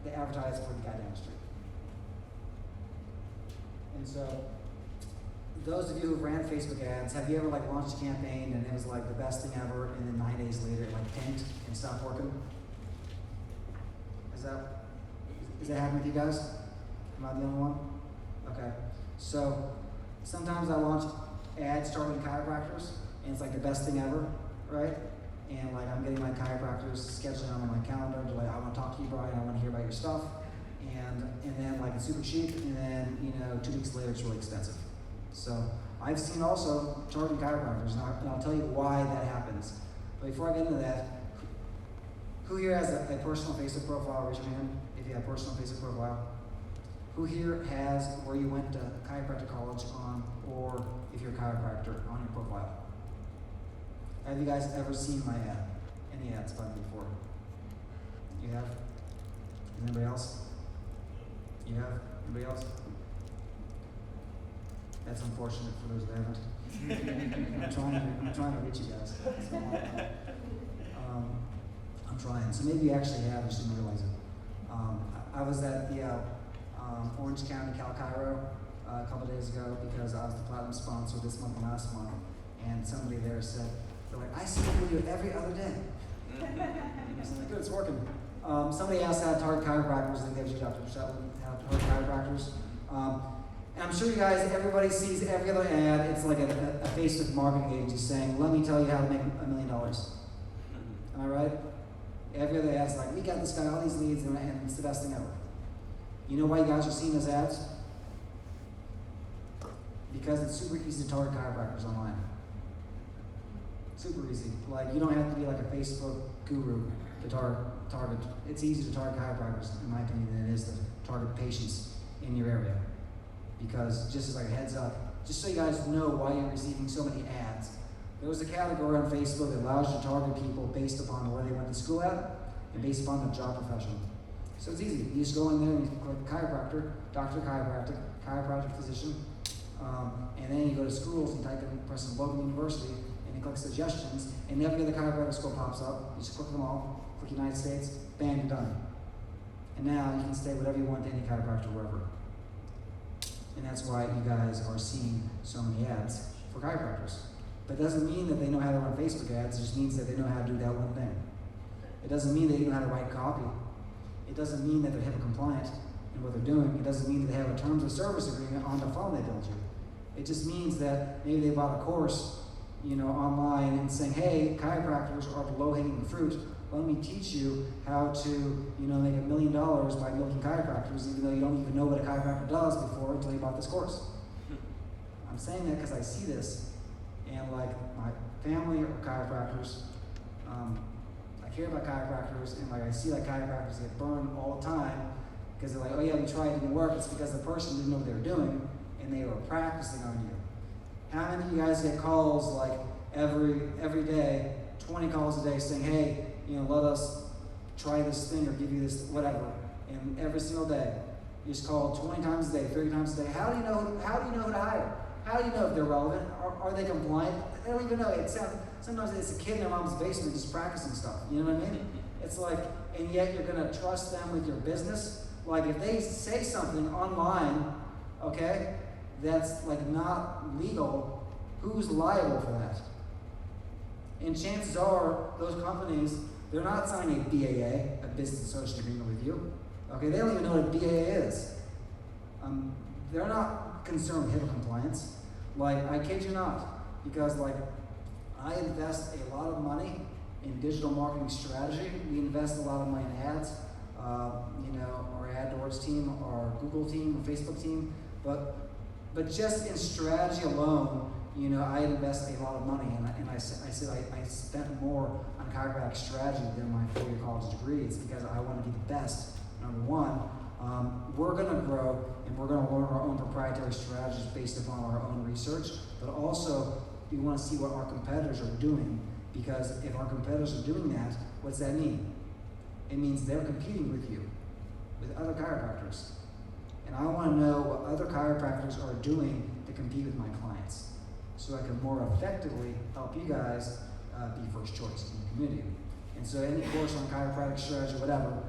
to advertise for the guy down the street. And so, those of you who ran Facebook ads, have you ever like launched a campaign and it was like the best thing ever, and then 9 days later it like tanked and stopped working? Is that happening with you guys? Am I the only one? Okay. So sometimes I launch ads targeting chiropractors, and it's like the best thing ever, right? And like I'm getting my chiropractors scheduling on my calendar to like, I want to talk to you, Brian. I want to hear about your stuff. And then like it's super cheap, and then 2 weeks later it's really expensive. So I've seen also targeting chiropractors, and I'll tell you why that happens. But before I get into that, who here has a personal Facebook profile? Raise your hand if you have a personal Facebook profile. Who here has where you went to chiropractic college on, or if you're a chiropractor, on your profile? Have you guys ever seen my ad? Any ads by me before? You have? Anybody else? You have? Anybody else? That's unfortunate for those that haven't. I'm trying to reach you guys. So, I'm trying. So maybe you actually have, you just didn't realize it. I was at the Orange County Cal Chiro a couple days ago because I was the platinum sponsor this month and last month, and somebody there said, they're like, I see a video every other day. I was like, good, it's working. Somebody asked how to target chiropractors, and gives you Dr. Shetland how to target chiropractors. And I'm sure you guys, everybody sees every other ad. It's like a Facebook marketing agency saying, let me tell you how to make $1 million. Am I right? Every other ad's like, we got this guy, all these leads, and it's the best thing ever. You know why you guys are seeing those ads? Because it's super easy to target chiropractors online. Super easy. Like, you don't have to be like a Facebook guru to target. It's easy to target chiropractors, in my opinion, than it is to target patients in your area. Because just as like a heads up, just so you guys know why you're receiving so many ads, there was a category on Facebook that allows you to target people based upon where they went to school at and based upon their job profession. So it's easy. You just go in there and you click chiropractor, Dr. Chiropractic, chiropractic physician, and then you go to schools and type in Preston Logan University, and you click suggestions, and every other chiropractic school pops up. You just click them all, click United States, bam, you're done. And now you can say whatever you want to any chiropractor wherever. And that's why you guys are seeing so many ads for chiropractors. But it doesn't mean that they know how to run Facebook ads, it just means that they know how to do that one thing. It doesn't mean that you know how to write copy. It doesn't mean that they're HIPAA compliant in what they're doing. It doesn't mean that they have a terms of service agreement on the phone they build you. It just means that maybe they bought a course, online and saying, hey, chiropractors are the low-hanging fruit. Let me teach you how to, make $1 million by milking chiropractors, even though you don't even know what a chiropractor does before until you bought this course. I'm saying that because I see this, and like my family are chiropractors. I care about chiropractors, and like I see like chiropractors get burned all the time because they're like, oh yeah, we tried, it didn't work. It's because the person didn't know what they were doing, and they were practicing on you. How many of you guys get calls like every day, 20 calls a day saying, hey, let us try this thing or give you this whatever, and every single day you just call 20 times a day, 30 times a day. How do you know who to hire? How do you know if they're relevant? Are they compliant? I don't even know. Sometimes it's a kid in their mom's basement just practicing stuff. You know what I mean? It's like, and yet you're gonna trust them with your business. Like if they say something online, okay, that's like not legal, who's liable for that? And chances are those companies, they're not signing a BAA, a business association agreement with you. Okay, they don't even know what a BAA is. They're not concerned with HIPAA compliance. Like, I kid you not, because like, I invest a lot of money in digital marketing strategy. We invest a lot of money in ads. Our AdWords team, our Google team, our Facebook team, but just in strategy alone, I invest a lot of money, and I said I spent more on chiropractic strategy than my 4-year college degree. It's because I want to be the best. Number one, we're going to grow, and we're going to learn our own proprietary strategies based upon our own research, but also we want to see what our competitors are doing, because if our competitors are doing that, what's that mean? It means they're competing with you, with other chiropractors. And I want to know what other chiropractors are doing to compete with my clients, so I can more effectively help you guys be first choice in the community. And so any course on chiropractic strategy, whatever,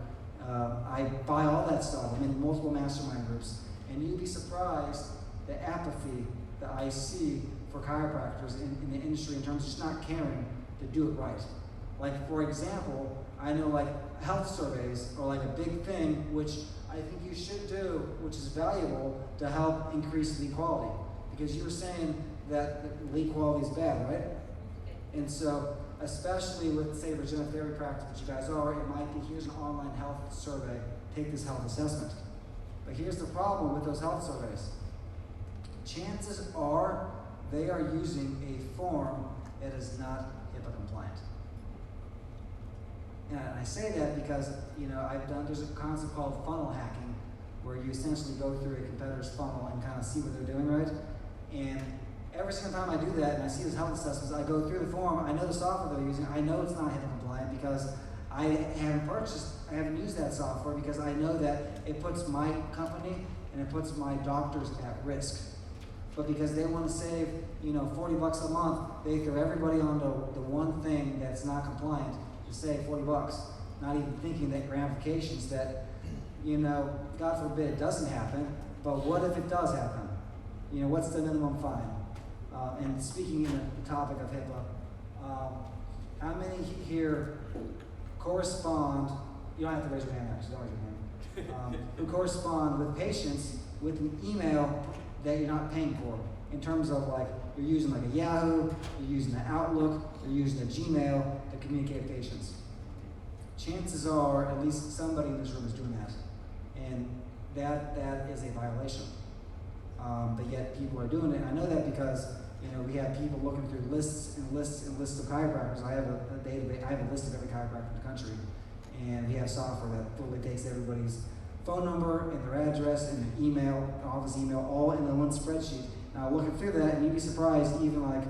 I buy all that stuff. I'm in multiple mastermind groups, and you'd be surprised the apathy that I see for chiropractors in the industry in terms of just not caring to do it right. Like, for example, I know like health surveys are like a big thing, which I think you should do, which is valuable to help increase the equality. Because you were saying that the equality is bad, right? And so, especially with, say, regenerative therapy practice, which you guys are, it might be, here's an online health survey, take this health assessment. But here's the problem with those health surveys. Chances are they are using a form that is not HIPAA compliant. And I say that because, there's a concept called funnel hacking, where you essentially go through a competitor's funnel and kind of see what they're doing, right? And every single time I do that and I see those health assessments, I go through the form, I know the software they're using, I know it's not HIPAA compliant because I haven't used that software because I know that it puts my company and it puts my doctors at risk. But because they want to save, $40 a month, they throw everybody onto the one thing that's not compliant to save $40, not even thinking that ramifications that, God forbid it doesn't happen, but what if it does happen? What's the minimum fine? And speaking in the topic of HIPAA, how many here correspond, you don't have to raise your hand actually, don't raise your hand, who correspond with patients with an email that you're not paying for, in terms of like, you're using like a Yahoo, you're using an Outlook, you're using a Gmail to communicate with patients. Chances are, at least somebody in this room is doing that, and that is a violation. But yet people are doing it. I know that because we have people looking through lists and lists and lists of chiropractors. I have a database. I have a list of every chiropractor in the country, and we have software that literally takes everybody's phone number and their address and their email, office email, all in the one spreadsheet. Now looking through that, and you'd be surprised, even like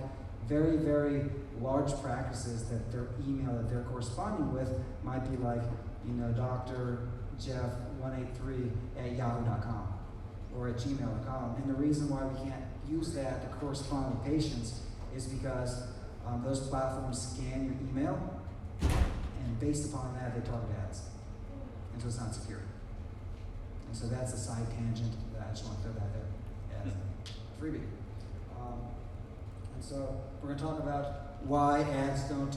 very, very large practices, that their email that they're corresponding with might be like, Dr. Jeff 183 at yahoo.com. or at gmail.com. And the reason why we can't use that to correspond with patients is because those platforms scan your email, and based upon that, they target ads. And so it's not secure. And so that's a side tangent that I just want to throw that there as a freebie. And so we're going to talk about why ads don't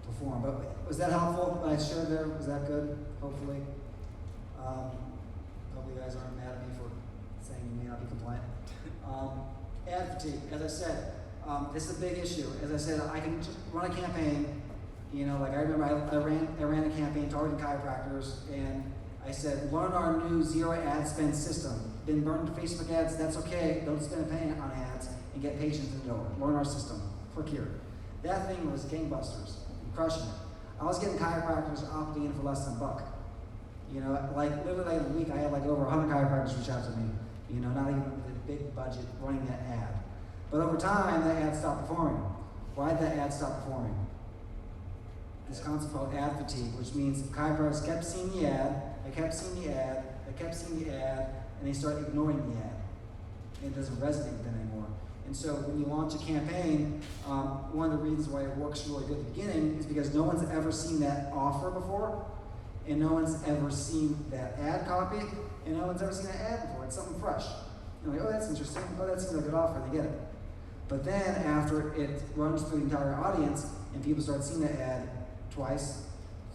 perform. But was that helpful? What I shared there, was that good? Hopefully. Hope you guys aren't mad at me for saying you may not be compliant. Ad fatigue, as I said, this is a big issue. As I said, I can just run a campaign. Like I remember I ran a campaign targeting chiropractors, and I said, learn our new zero ad spend system. Been burned to Facebook ads, that's okay. Don't spend a penny on ads and get patients in the door. Learn our system. Click here. That thing was gangbusters. Crushing it. I was getting chiropractors opting in for less than $1. Like literally in a week, I had like over 100 chiropractors reach out to me. Not even the big budget running that ad. But over time, that ad stopped performing. Why did that ad stop performing? This concept called ad fatigue, which means chiropractors kept seeing the ad, they kept seeing the ad, they kept seeing the ad, and they start ignoring the ad. And it doesn't resonate with them anymore. And so when you launch a campaign, one of the reasons why it works really good at the beginning is because no one's ever seen that offer before, and no one's ever seen that ad copy, and no one's ever seen that ad before. It's something fresh. You're like, oh, that's interesting. Oh, that seems like a good offer, and they get it. But then after it runs through the entire audience, and people start seeing that ad twice,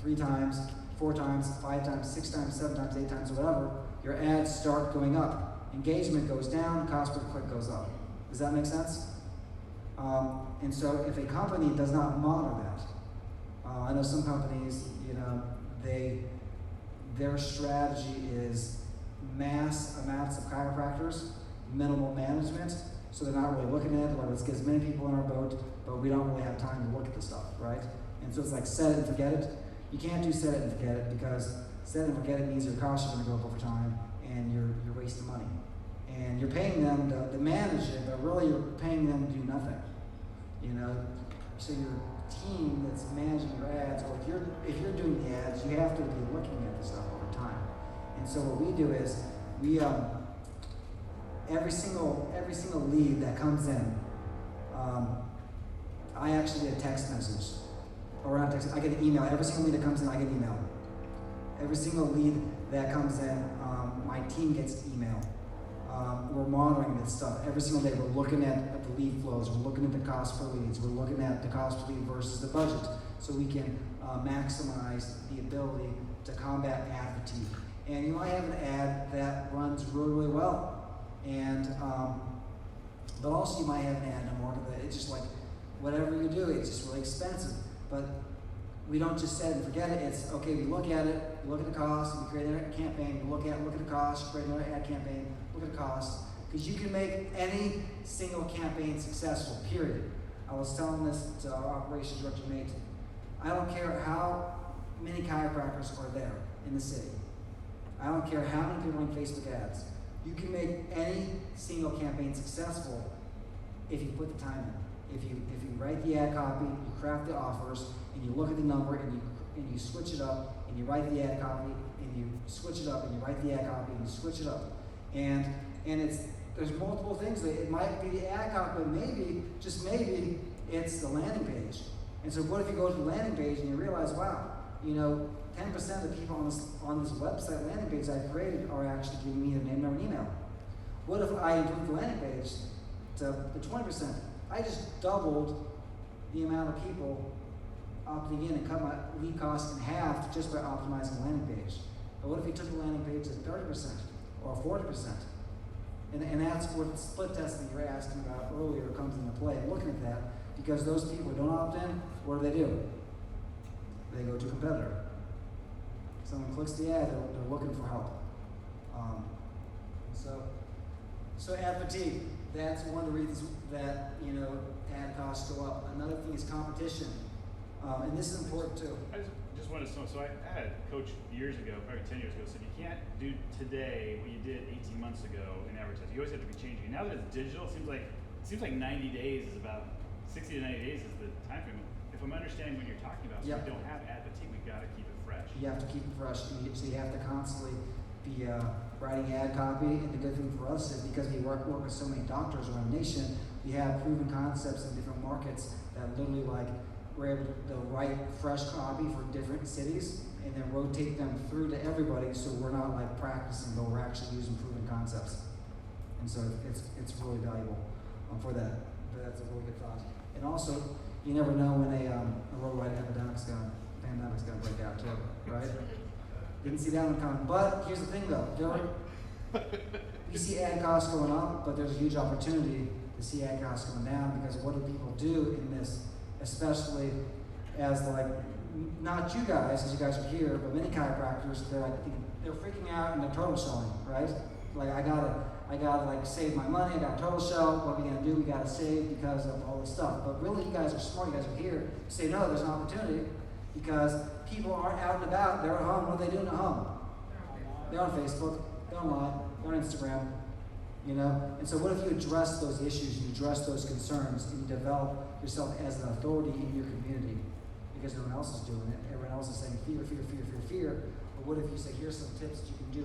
3 times, 4 times, 5 times, 6 times, 7 times, 8 times, whatever, your ads start going up. Engagement goes down, cost per click goes up. Does that make sense? And so if a company does not monitor that, I know some companies, their strategy is mass amounts of chiropractors, minimal management, so they're not really looking at it, like let's get as many people in our boat, but we don't really have time to look at the stuff, right? And so it's like set it and forget it. You can't do set it and forget it, because set it and forget it means your costs are going to go up over time, and you're wasting money. And you're paying them to manage it, but really you're paying them to do nothing. So your team that's managing your ads, or if you're doing the ads, you have to be looking at the stuff over time. And so what we do is We every single lead that comes in, I actually get a text message, or not text. I get an email. Every single lead that comes in, I get an email. Every single lead that comes in, my team gets email. We're monitoring this stuff every single day. We're looking at the lead flows. We're looking at the cost per leads. We're looking at the cost per lead versus the budget, so we can maximize the ability to combat ad fatigue. And you might have an ad that runs really, really well, and but also you might have an ad in a market that it's just like whatever you do, it's just really expensive. But we don't just set it and forget it. It's okay. We look at it, we look at the cost, and we create another campaign. We look at the cost, create another ad campaign. Look at the cost, because you can make any single campaign successful. Period. I was telling this to our operations director Nate. I don't care how many chiropractors are there in the city. I don't care how many people run Facebook ads. You can make any single campaign successful if you put the time in. If you write the ad copy, you craft the offers, and you look at the number, and you switch it up, and you write the ad copy, and you switch it up, and you write the ad copy, and you switch it up. And there's multiple things. It might be the ad copy, but maybe, just maybe, it's the landing page. And so what if you go to the landing page and you realize, wow, 10% of the people on this website landing page I've created are actually giving me their name, number, and email. What if I improved the landing page to the 20%? I just doubled the amount of people opting in and cut my lead costs in half just by optimizing the landing page. But what if you took the landing page to 30% or 40%? And that's what split testing you were asking about earlier comes into play. Looking at that, because those people who don't opt in, what do? They go to a competitor. Someone clicks the ad, they're looking for help. So ad fatigue, that's one of the reasons that ad costs go up. Another thing is competition, and this is important too. I just wanted to know, so I had a coach years ago, probably 10 years ago, said you can't do today what you did 18 months ago in advertising. You always have to be changing. Now that it's digital, it seems like 90 days is about 60 to 90 days is the time frame. If I'm understanding what you're talking about, so Yep. we don't have ad fatigue, we got to keep it fresh. You have to keep it fresh, so you have to constantly be writing ad copy. And the good thing for us is because we work with so many doctors around the nation, we have proven concepts in different markets that literally we're able to write fresh copy for different cities and then rotate them through to everybody, so we're not practicing, but we're actually using proven concepts. And so it's really valuable for that. But that's a really good thought. And also, you never know when a worldwide pandemic's gonna break out too, right? Didn't see that one coming. But here's the thing though, we see ad costs going up, but there's a huge opportunity to see ad costs going down, because what do people do in this, especially as not you guys, as you guys are here, but many chiropractors, they're freaking out and they're total showing, right? I gotta save my money, I got a total show, what are we gonna do? We gotta save because of all this stuff. But really, you guys are smart, you guys are here to say, no, there's an opportunity, because people aren't out and about, they're at home. What are they doing at home? They're on Facebook, they're online, they're on Instagram, And so what if you address those issues, you address those concerns, and you develop yourself as an authority in your community? Because no one else is doing it. Everyone else is saying fear, fear, fear, fear, fear. But what if you say, here's some tips that you can do.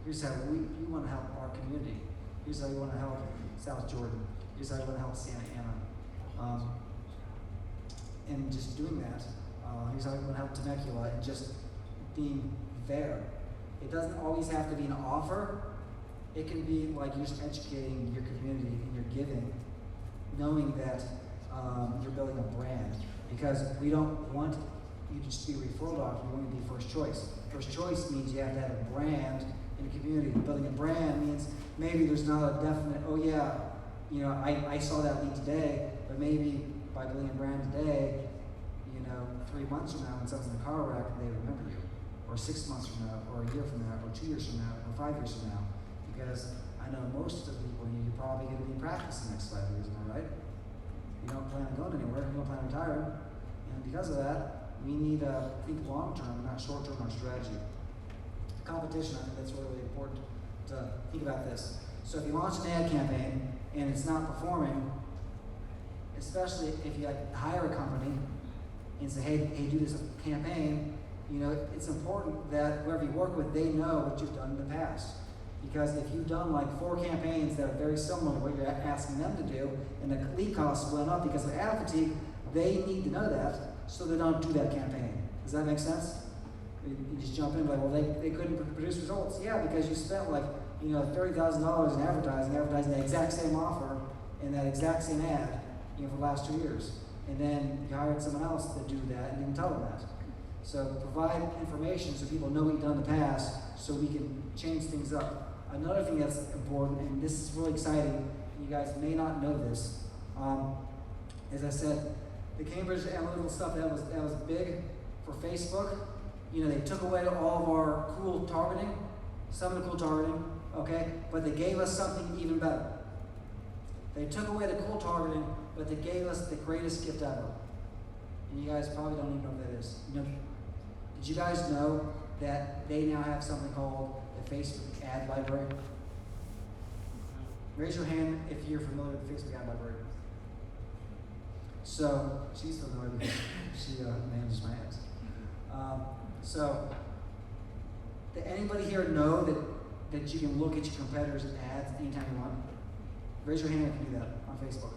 Here's how we want to help our community. Here's how we want to help South Jordan. Here's how we want to help Santa Ana. And just doing that, here's how we want to help Temecula, and just being there. It doesn't always have to be an offer. It can be you're just educating your community and you're giving, knowing that you're building a brand. Because we don't want you to just be a referral doctor, we want you to be first choice. First choice means you have to have a brand in the community. Building a brand means maybe there's not a definite, I saw that lead today, but maybe by building a brand today, 3 months from now when someone's in a car wreck, they remember you. Or 6 months from now, or a year from now, or 2 years from now, or 5 years from now. Because I know most of the people you're probably going to be in practice the next 5 years, am I right? You don't plan on going anywhere, you don't plan on retiring. And because of that, we need to think long term, not short term, our strategy. Competition, I think that's really important to think about this. So if you launch an ad campaign and it's not performing, especially if you hire a company and say, hey, do this campaign, it's important that whoever you work with, they know what you've done in the past. Because if you've done like 4 campaigns that are very similar to what you're asking them to do, and the lead costs went up because of ad fatigue, they need to know that so they don't do that campaign. Does that make sense? You just jump in like, well, they couldn't produce results. Yeah, because you spent like, $30,000 in advertising the exact same offer and that exact same ad, for the last 2 years. And then you hired someone else to do that and didn't tell them that. So provide information so people know what you've done in the past so we can change things up. Another thing that's important, and this is really exciting, and you guys may not know this, as I said, the Cambridge Analytical stuff that was big for Facebook. They took away all of our cool targeting, some of the cool targeting, okay, but they gave us something even better. They took away the cool targeting, but they gave us the greatest gift ever. And you guys probably don't even know what that is. Did you guys know that they now have something called the Facebook ad library? Raise your hand if you're familiar with the Facebook ad library. So, she's familiar because she manages my ads. So, did anybody here know that you can look at your competitors' ads anytime you want? Raise your hand if you do that on Facebook.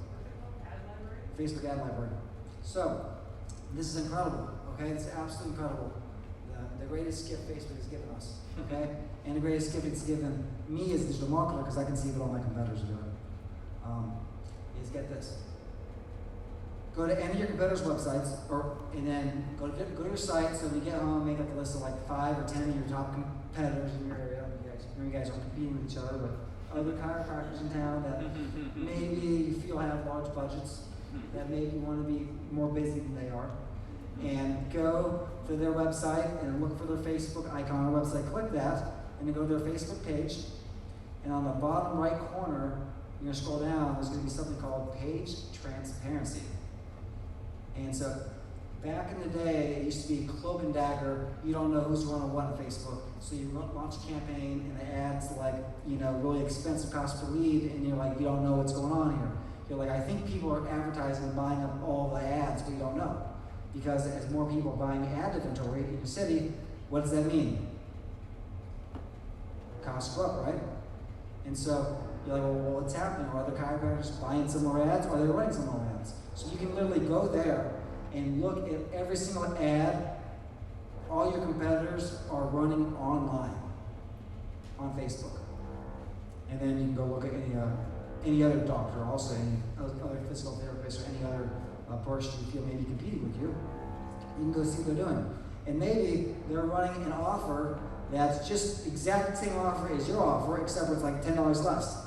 Facebook ad library. So, this is incredible, okay? It's absolutely incredible. The greatest gift Facebook has given us, okay? And the greatest gift it's given me as a digital marketer, because I can see what all my competitors are doing, is get this. Go to any of your competitors' websites, and then go to your site, so when you get home, make like a list of like 5 or 10 of your top competitors in your area. You guys aren't competing with each other, but other chiropractors in town that maybe you feel have large budgets, that maybe want to be more busy than they are. And go to their website and look for their Facebook icon on their website. Click that, and then go to their Facebook page. And on the bottom right corner, you're going to scroll down, there's going to be something called page transparency. And so, back in the day, it used to be cloak and dagger. You don't know who's running what on Facebook. So you launch a campaign, and the ad's like, really expensive cost per lead, and you're like, you don't know what's going on here. You're like, I think people are advertising and buying up all the ads, but you don't know. Because as more people are buying ad inventory in your city, what does that mean? Costs go up, right? And so you're like, well, what's happening? Are other chiropractors buying some more ads? Or are they running some more ads? So you can literally go there and look at every single ad all your competitors are running online on Facebook. And then you can go look at any other doctor, also any other physical therapist, or any other person you feel maybe competing with you. You can go see what they're doing. And maybe they're running an offer that's just exact same offer as your offer, except it's like $10 less.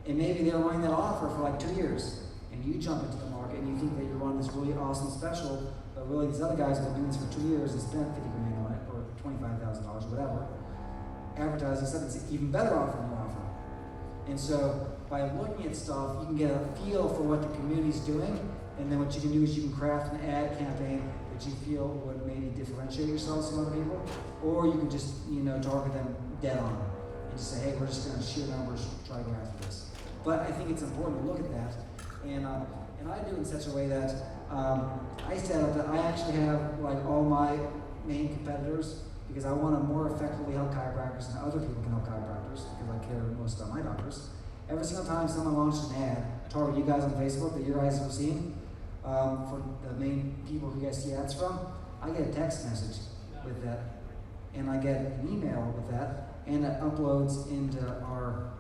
And maybe they're running that offer for like 2 years. And you jump into the market and you think that you're running this really awesome special, but really these other guys have been doing this for 2 years and spent $50,000 on it, or $25,000, or whatever, advertising something that's even better offer than you offer. And so by looking at stuff, you can get a feel for what the community's doing, and then what you can do is you can craft an ad campaign that you feel would maybe differentiate yourselves from other people, or you can just target them dead on and just say, hey, we're just going to sheer numbers, try to go after this. But I think it's important to look at that, and I do it in such a way that I set up that I actually have like all my main competitors, because I want to more effectively help chiropractors than other people can help chiropractors, because I care most about my doctors. Every single time someone launches an ad, target you guys on Facebook that you guys have seen, for the main people who you guys see ads from, I get a text message with that, and I get an email with that, and it uploads into our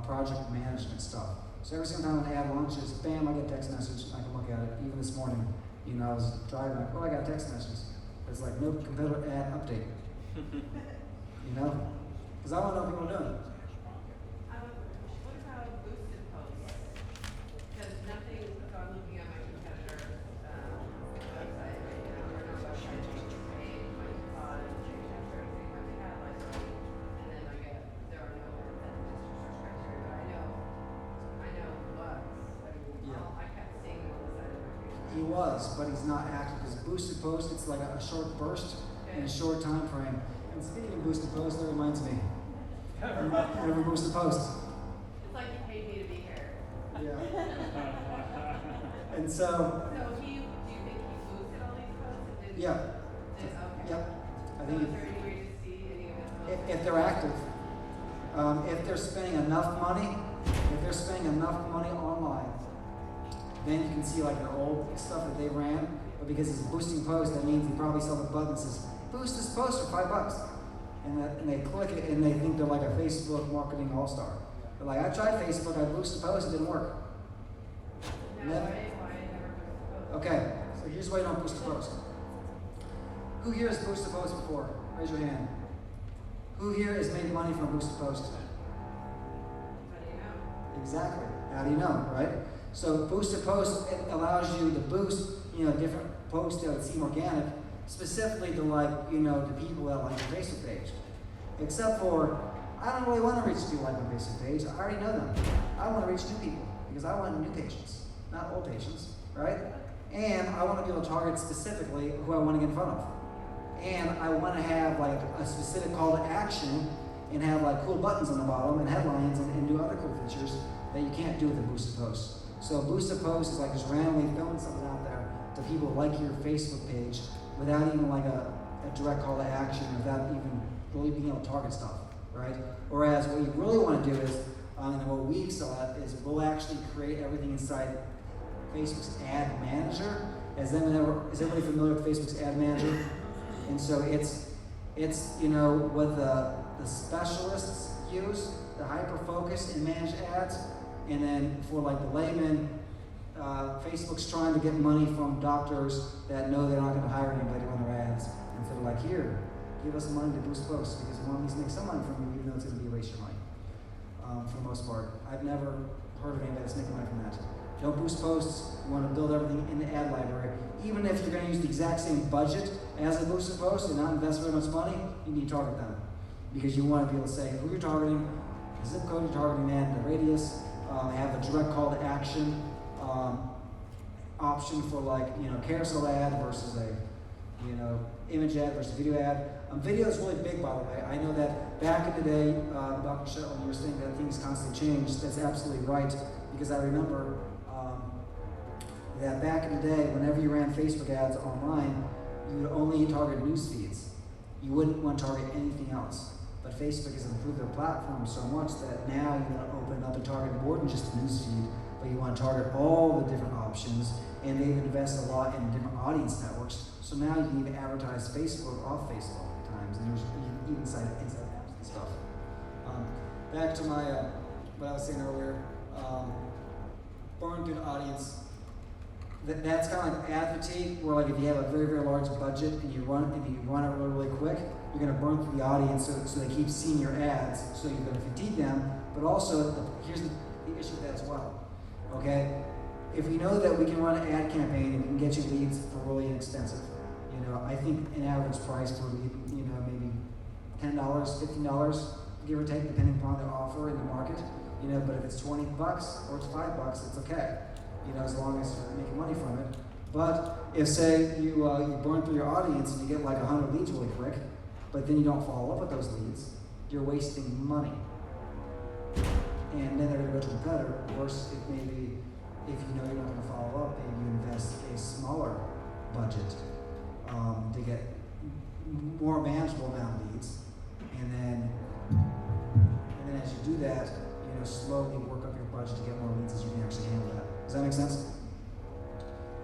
project management stuff. So every single time an ad launches, bam, I get a text message, and I can look at it. Even this morning, I was driving, I got a text message. It's like, no competitor ad update. Because I want to know what people are doing. What about boosted posts? Because nothing, so I'm looking at my competitor's website right now, or not website, page, my spot, and change after everything, but they have like, and then I get, there are no district criteria, but I know who was. I kept seeing him on the side of my page. He was, but he's not active, because boosted post, it's like a short burst in a short time frame. And speaking of boosted post, that reminds me. Never boosted post. It's like you paid me to be here. Yeah. And so. So do you think he boosted all these posts? And did, Yeah. Okay. Yep. I So think is there any way to see any of his posts? if they're active. if they're spending enough money online, then you can see like their old stuff that they ran. But because it's a boosting post, that means they probably saw the button that says, boost this post for $5. And they click it and they think they're like a Facebook marketing all-star. They're like, I tried Facebook, I boosted the post, it didn't work. No, why I never put the post. Okay, so here's why you don't boost a post. Who here has boosted a post before? Raise your hand. Who here has made money from a boosted post? How do you know? Exactly. How do you know, right? So boosted post, it allows you to boost, different posts that would seem organic, specifically to to people that like your Facebook page. Except for, I don't really want to reach people like my Facebook page. I already know them. I want to reach new people because I want new patients, not old patients, right? And I want to be able to target specifically who I want to get in front of. And I want to have like a specific call to action and have like cool buttons on the bottom and headlines and do other cool features that you can't do with a boosted post. So a boosted post is like just randomly throwing something out there to people who like your Facebook page without even like a direct call to action, without even really being able to target stuff, right? Whereas what you really want to do is, and what we excel at is we'll actually create everything inside Facebook's ad manager. Is everybody familiar with Facebook's ad manager? And so it's what the specialists use, the hyper-focused and managed ads, and then for like the layman, Facebook's trying to get money from doctors that know they're not going to hire anybody to run their ads. And so they're like, here, give us money to boost posts because we want to make some money from you, even though it's going to be a waste of your money. For the most part, I've never heard of anybody that's making money from that. Don't boost posts. You want to build everything in the ad library. Even if you're going to use the exact same budget as a boosted post and not invest very much money, you need to target them because you want to be able to say who you're targeting, the zip code you're targeting, and the radius. Have a direct call to action option for carousel ad versus a image ad versus video ad. Video is really big, by the way. I know that back in the day, Dr. Shetland, you were saying that things constantly change. That's absolutely right, because I remember that back in the day, whenever you ran Facebook ads online, you would only target news feeds. You wouldn't want to target anything else. But Facebook has improved their platform so much that now you want to open up and target more than just the news feed, but you want to target all the different options, and they've invested a lot in different audience networks. So now you can even advertise Facebook off Facebook at times, and there's even inside apps and stuff. Back to my what I was saying earlier, burn through the audience. That's kind of like ad fatigue, where like if you have a very, very large budget and you run it really, really quick, you're going to burn through the audience so they keep seeing your ads, so you're going to fatigue them. But also, here's the issue with that as well. Okay, if we know that we can run an ad campaign and we can get you leads for really inexpensive, I think an average price per lead, maybe $10, $15, give or take, depending upon the offer in the market. But if it's $20 or it's $5, it's okay. As long as you're making money from it. But if, say, you burn through your audience and you get like 100 leads really quick, but then you don't follow up with those leads, you're wasting money. And then they're going to go to a competitor. Worse, if maybe if you know you're not going to follow up, maybe you invest a smaller budget to get more manageable amount of leads, and then as you do that, slowly work up your budget to get more leads as you can actually handle that. Does that make sense?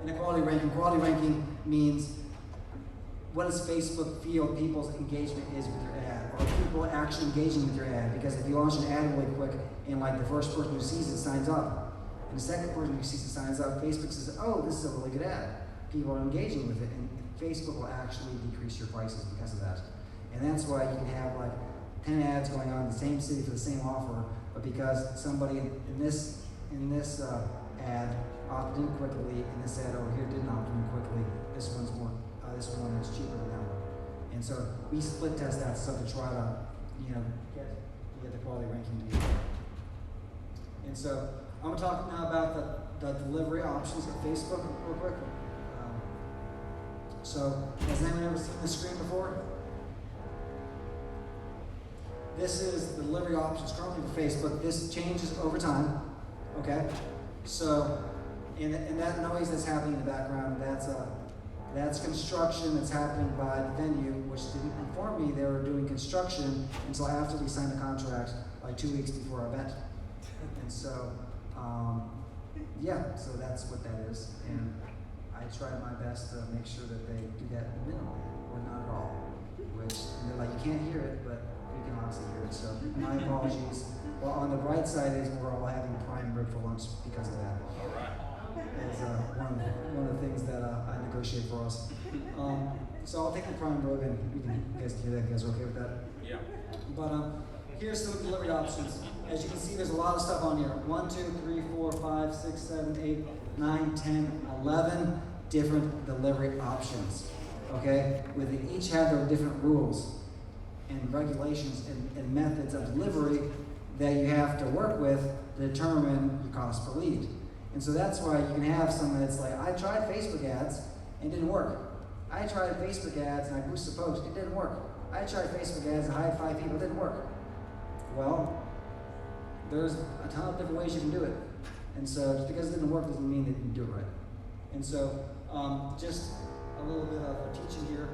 And quality ranking means what does Facebook feel people's engagement is with your ad? Are people actually engaging with your ad? Because if you launch an ad really quick and like the first person who sees it signs up, and the second person who sees it signs up, Facebook says, oh, this is a really good ad. People are engaging with it, and Facebook will actually decrease your prices because of that. And that's why you can have like 10 ads going on in the same city for the same offer, but because somebody in this ad opted in quickly, and this ad over here didn't opt in quickly, this one is cheaper than that one. And so we split test that stuff to try to, get the quality ranking to be good. And so I'm going to talk now about the delivery options of Facebook real quick. So has anyone ever seen this screen before? This is the delivery options currently for Facebook. This changes over time, okay? So, and that noise that's happening in the background, that's construction that's happening by the venue, which didn't inform me they were doing construction until after we signed the contract like 2 weeks before our event. And so, yeah, so that's what that is. And I try my best to make sure that they do that minimally or not at all. Which, they're like, you can't hear it, but you can obviously hear it. So my apologies. Well, on the bright side is we're all having prime rib for lunch because of that. All right. Is one of the things that I negotiate for us. So I'll take the prime rib and you guys can hear that. You guys are okay with that? Yeah. But here's some delivery options. As you can see, there's a lot of stuff on here. 1, 2, 3, 4, 5, 6, 7, 8, 9, 10, 11 different delivery options. Okay? They each have their different rules and regulations and methods of delivery that you have to work with to determine your cost per lead. And so that's why you can have someone that's like, I tried Facebook ads and it didn't work. I tried Facebook ads and I boosted posts, it didn't work. I tried Facebook ads and I hired 5 people, it didn't work. Well, there's a ton of different ways you can do it. And so just because it didn't work doesn't mean that you didn't do it right. And so just a little bit of teaching here.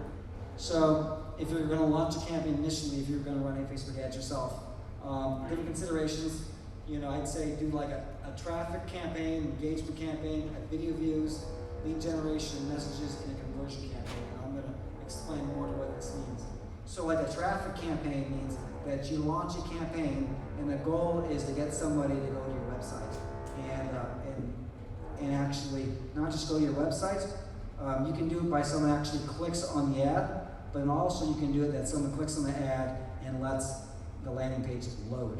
So if you're going to launch a campaign initially, if you're going to run a Facebook ads yourself, different considerations, I'd say do like a traffic campaign, engagement campaign, video views, lead generation, messages, and a conversion campaign. And I'm going to explain more to what this means. So like a traffic campaign means that you launch a campaign and the goal is to get somebody to go to your website and actually not just go to your website. You can do it by someone actually clicks on the ad, but then also you can do it that someone clicks on the ad and lets the landing page load.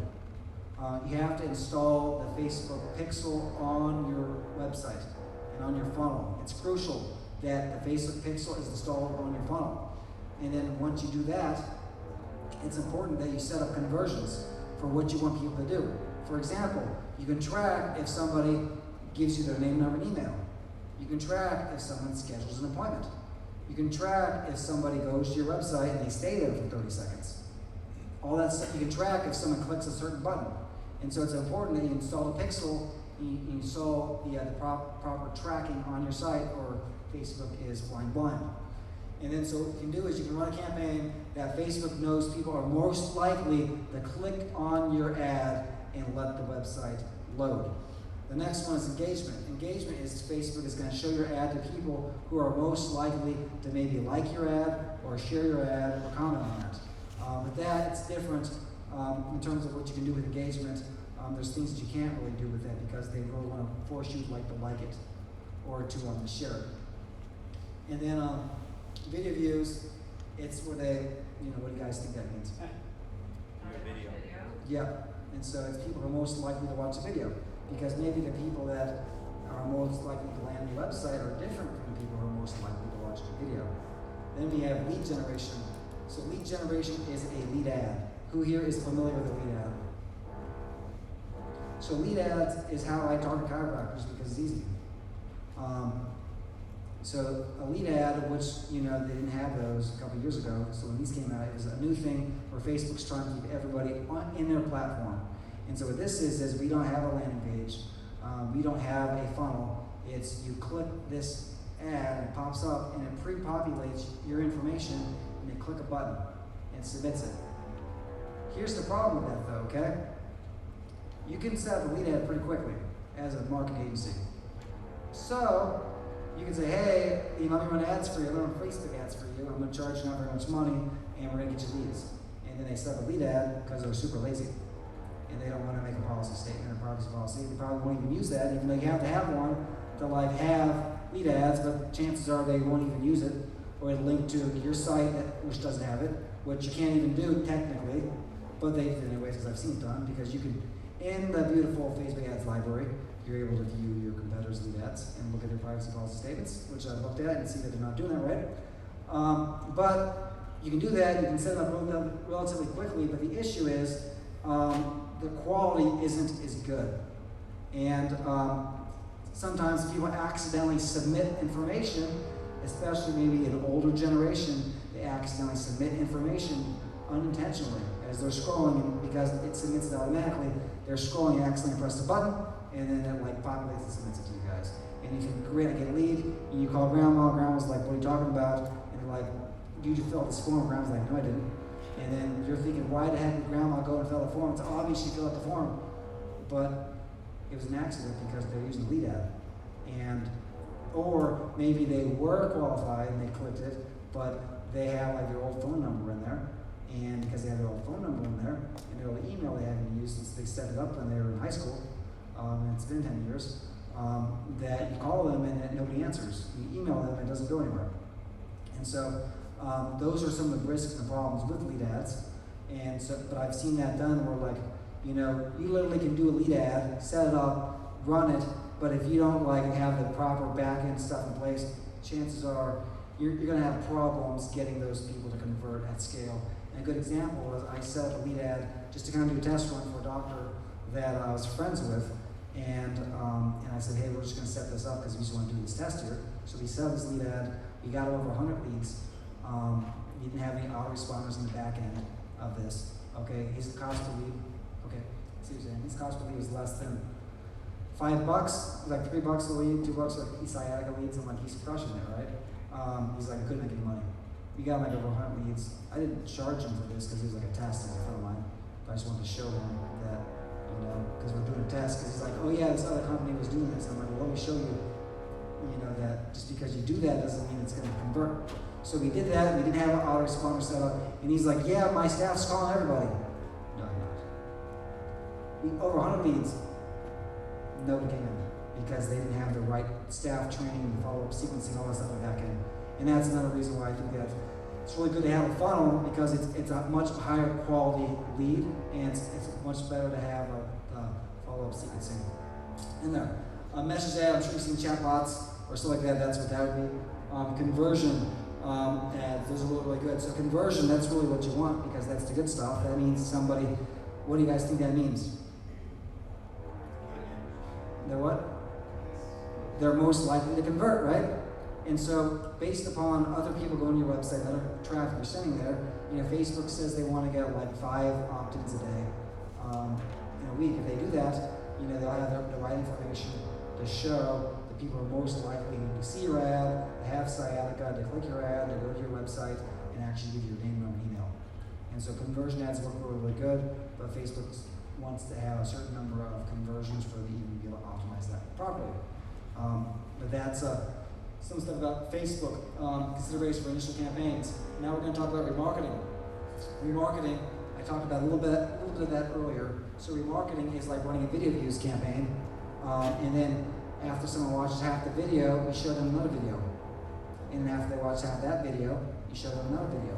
You have to install the Facebook pixel on your website and on your funnel. It's crucial that the Facebook pixel is installed on your funnel. And then once you do that, it's important that you set up conversions for what you want people to do. For example, you can track if somebody gives you their name, number, and email. You can track if someone schedules an appointment. You can track if somebody goes to your website and they stay there for 30 seconds. All that stuff. You can track if someone clicks a certain button. And so it's important that you install the pixel, you install the proper tracking on your site, or Facebook is blind. And then so what you can do is you can run a campaign that Facebook knows people are most likely to click on your ad and let the website load. The next one is engagement. Engagement is Facebook is going to show your ad to people who are most likely to maybe like your ad or share your ad or comment on it. With that, it's different in terms of what you can do with engagement. There's things that you can't really do with that because they really want to force you to like it or to share it. And then video views, it's where they, what do you guys think that means? Video. Yeah, and so it's people who are most likely to watch a video because maybe the people that are most likely to land the website are different from the people who are most likely to watch the video. Then we have lead generation. So lead generation is a lead ad. Who here is familiar with a lead ad? So lead ads is how I target chiropractors because it's easy. So a lead ad, which they didn't have those a couple years ago. So when these came out, it was a new thing where Facebook's trying to keep everybody in their platform. And so what this is we don't have a landing page, we don't have a funnel. It's you click this ad, it pops up, and it pre-populates your information, and you click a button, and it submits it. Here's the problem with that, though. Okay, you can set up a lead ad pretty quickly as a marketing agency. So you can say, hey, let me run ads for you, let me run Facebook ads for you, I'm going to charge you not very much money, and we're going to get you leads. And then they set up a lead ad because they're super lazy, and they don't want to make a policy statement or privacy policy. They probably won't even use that, even though you have to have one to have lead ads, but chances are they won't even use it, or it'll link to your site, which doesn't have it, which you can't even do technically, but they do anyways, as I've seen it done, because you can, in the beautiful Facebook ads library, you're able to view your competitors' lead ads and look at their privacy policy statements, which I've looked at and see that they're not doing that right. But you can do that, you can set it up relatively quickly, but the issue is the quality isn't as good. And sometimes people accidentally submit information, especially maybe an older generation, they accidentally submit information unintentionally as they're scrolling, and because it submits it automatically, they're scrolling, accidentally press the button, and then it populates and submits it to you guys. And you can get a lead, and you call grandma's like, what are you talking about? And they're like, did you fill out this form? Grandma's like, no, I didn't. And then you're thinking, why the heck did grandma go and fill out the form? It's obvious she filled out the form, but it was an accident because they're using the lead ad. And, or maybe they were qualified and they clicked it, but they have like their old phone number in there. And because they have their old phone number in there, and their old email they haven't used since they set it up when they were in high school, and it's been 10 years, that you call them and nobody answers. You email them and it doesn't go anywhere. And so those are some of the risks and problems with lead ads. And so, but I've seen that done where like, you know, you literally can do a lead ad, set it up, run it, but if you don't like have the proper back-end stuff in place, chances are you're gonna have problems getting those people to convert at scale. And a good example was I set up a lead ad just to kind of do a test run for a doctor that I was friends with. And I said, hey, we're just going to set this up because we just want to do this test here. So we set up this lead ad. We got over 100 leads. We didn't have any autoresponders in the back end of this. Okay, his cost per lead. Okay, see what you're saying. His cost per lead was less than $5, like $3 a lead, $2 like sciatica leads. I'm like, he's crushing it, right? He's like, I couldn't make any money. We got like over 100 leads. I didn't charge him for this because it was like a test as a friend of mine. But I just wanted to show him that. You know, because we're doing a test, because he's like, oh yeah, this other company was doing this. I'm like, well, let me show you, you know, that just because you do that doesn't mean it's going to convert. So we did that, we didn't have an autoresponder set up, and he's like, yeah, my staff's calling everybody. No, you're not. We, over 100 leads, nobody came in, because they didn't have the right staff training, follow-up sequencing, all that stuff on the back end. And that's another reason why I think that it's really good to have a funnel, because it's a much higher quality lead, and it's much better to have a follow-up sequencing in there. A message ad, I'm sure you've seen chatbots or stuff like that. That's what that would be. Conversion ads, those are really good. So conversion, that's really what you want, because that's the good stuff. That means somebody. What do you guys think that means? They're what? They're most likely to convert, right? And so, based upon other people going to your website, other traffic you're sending there, you know, Facebook says they want to get like 5 opt-ins a day in a week. If they do that, you know, they'll have the right information to show the people are most likely to see your ad, to have sciatica, to click your ad, to go to your website, and actually give you your name, number, and email. And so conversion ads work really, really good, but Facebook wants to have a certain number of conversions for them to even be able to optimize that properly. But that's some stuff about Facebook consideration for initial campaigns. Now we're going to talk about remarketing. Remarketing, I talked about a little bit of that earlier. So remarketing is like running a video views campaign, and then after someone watches half the video, we show them another video. And then after they watch half that video, you show them another video.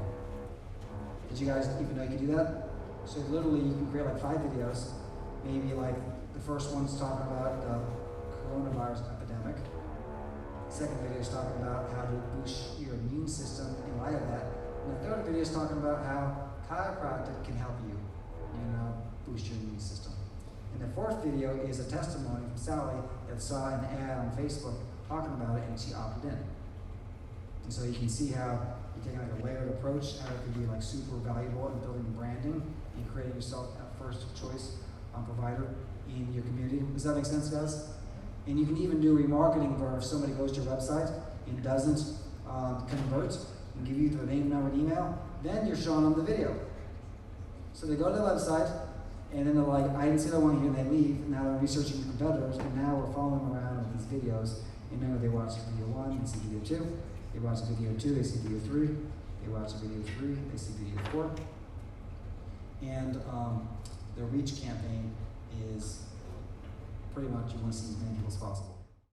Did you guys even know you could do that? So literally you can create like 5 videos. Maybe like the first one's talking about the coronavirus epidemic. Second video is talking about how to boost your immune system in light of that. And the third video is talking about how chiropractic can help you, boost your immune system. And the fourth video is a testimony from Sally that saw an ad on Facebook talking about it, and she opted in. And so you can see how you take like a layered approach, how it can be like super valuable in building branding and creating yourself a first choice provider in your community. Does that make sense, guys? And you can even do remarketing where if somebody goes to your website and doesn't convert and give you their name, number, and email, then you're showing them the video. So they go to the website, and then they're like, I didn't see that one here, and they leave. And now they're researching the competitors, and now we're following around with these videos. And now they watch video 1, they see video 2. They watch video 2, they see video 3. They watch video 3, they see video 4. And the reach campaign is pretty much you want to see as many people as possible.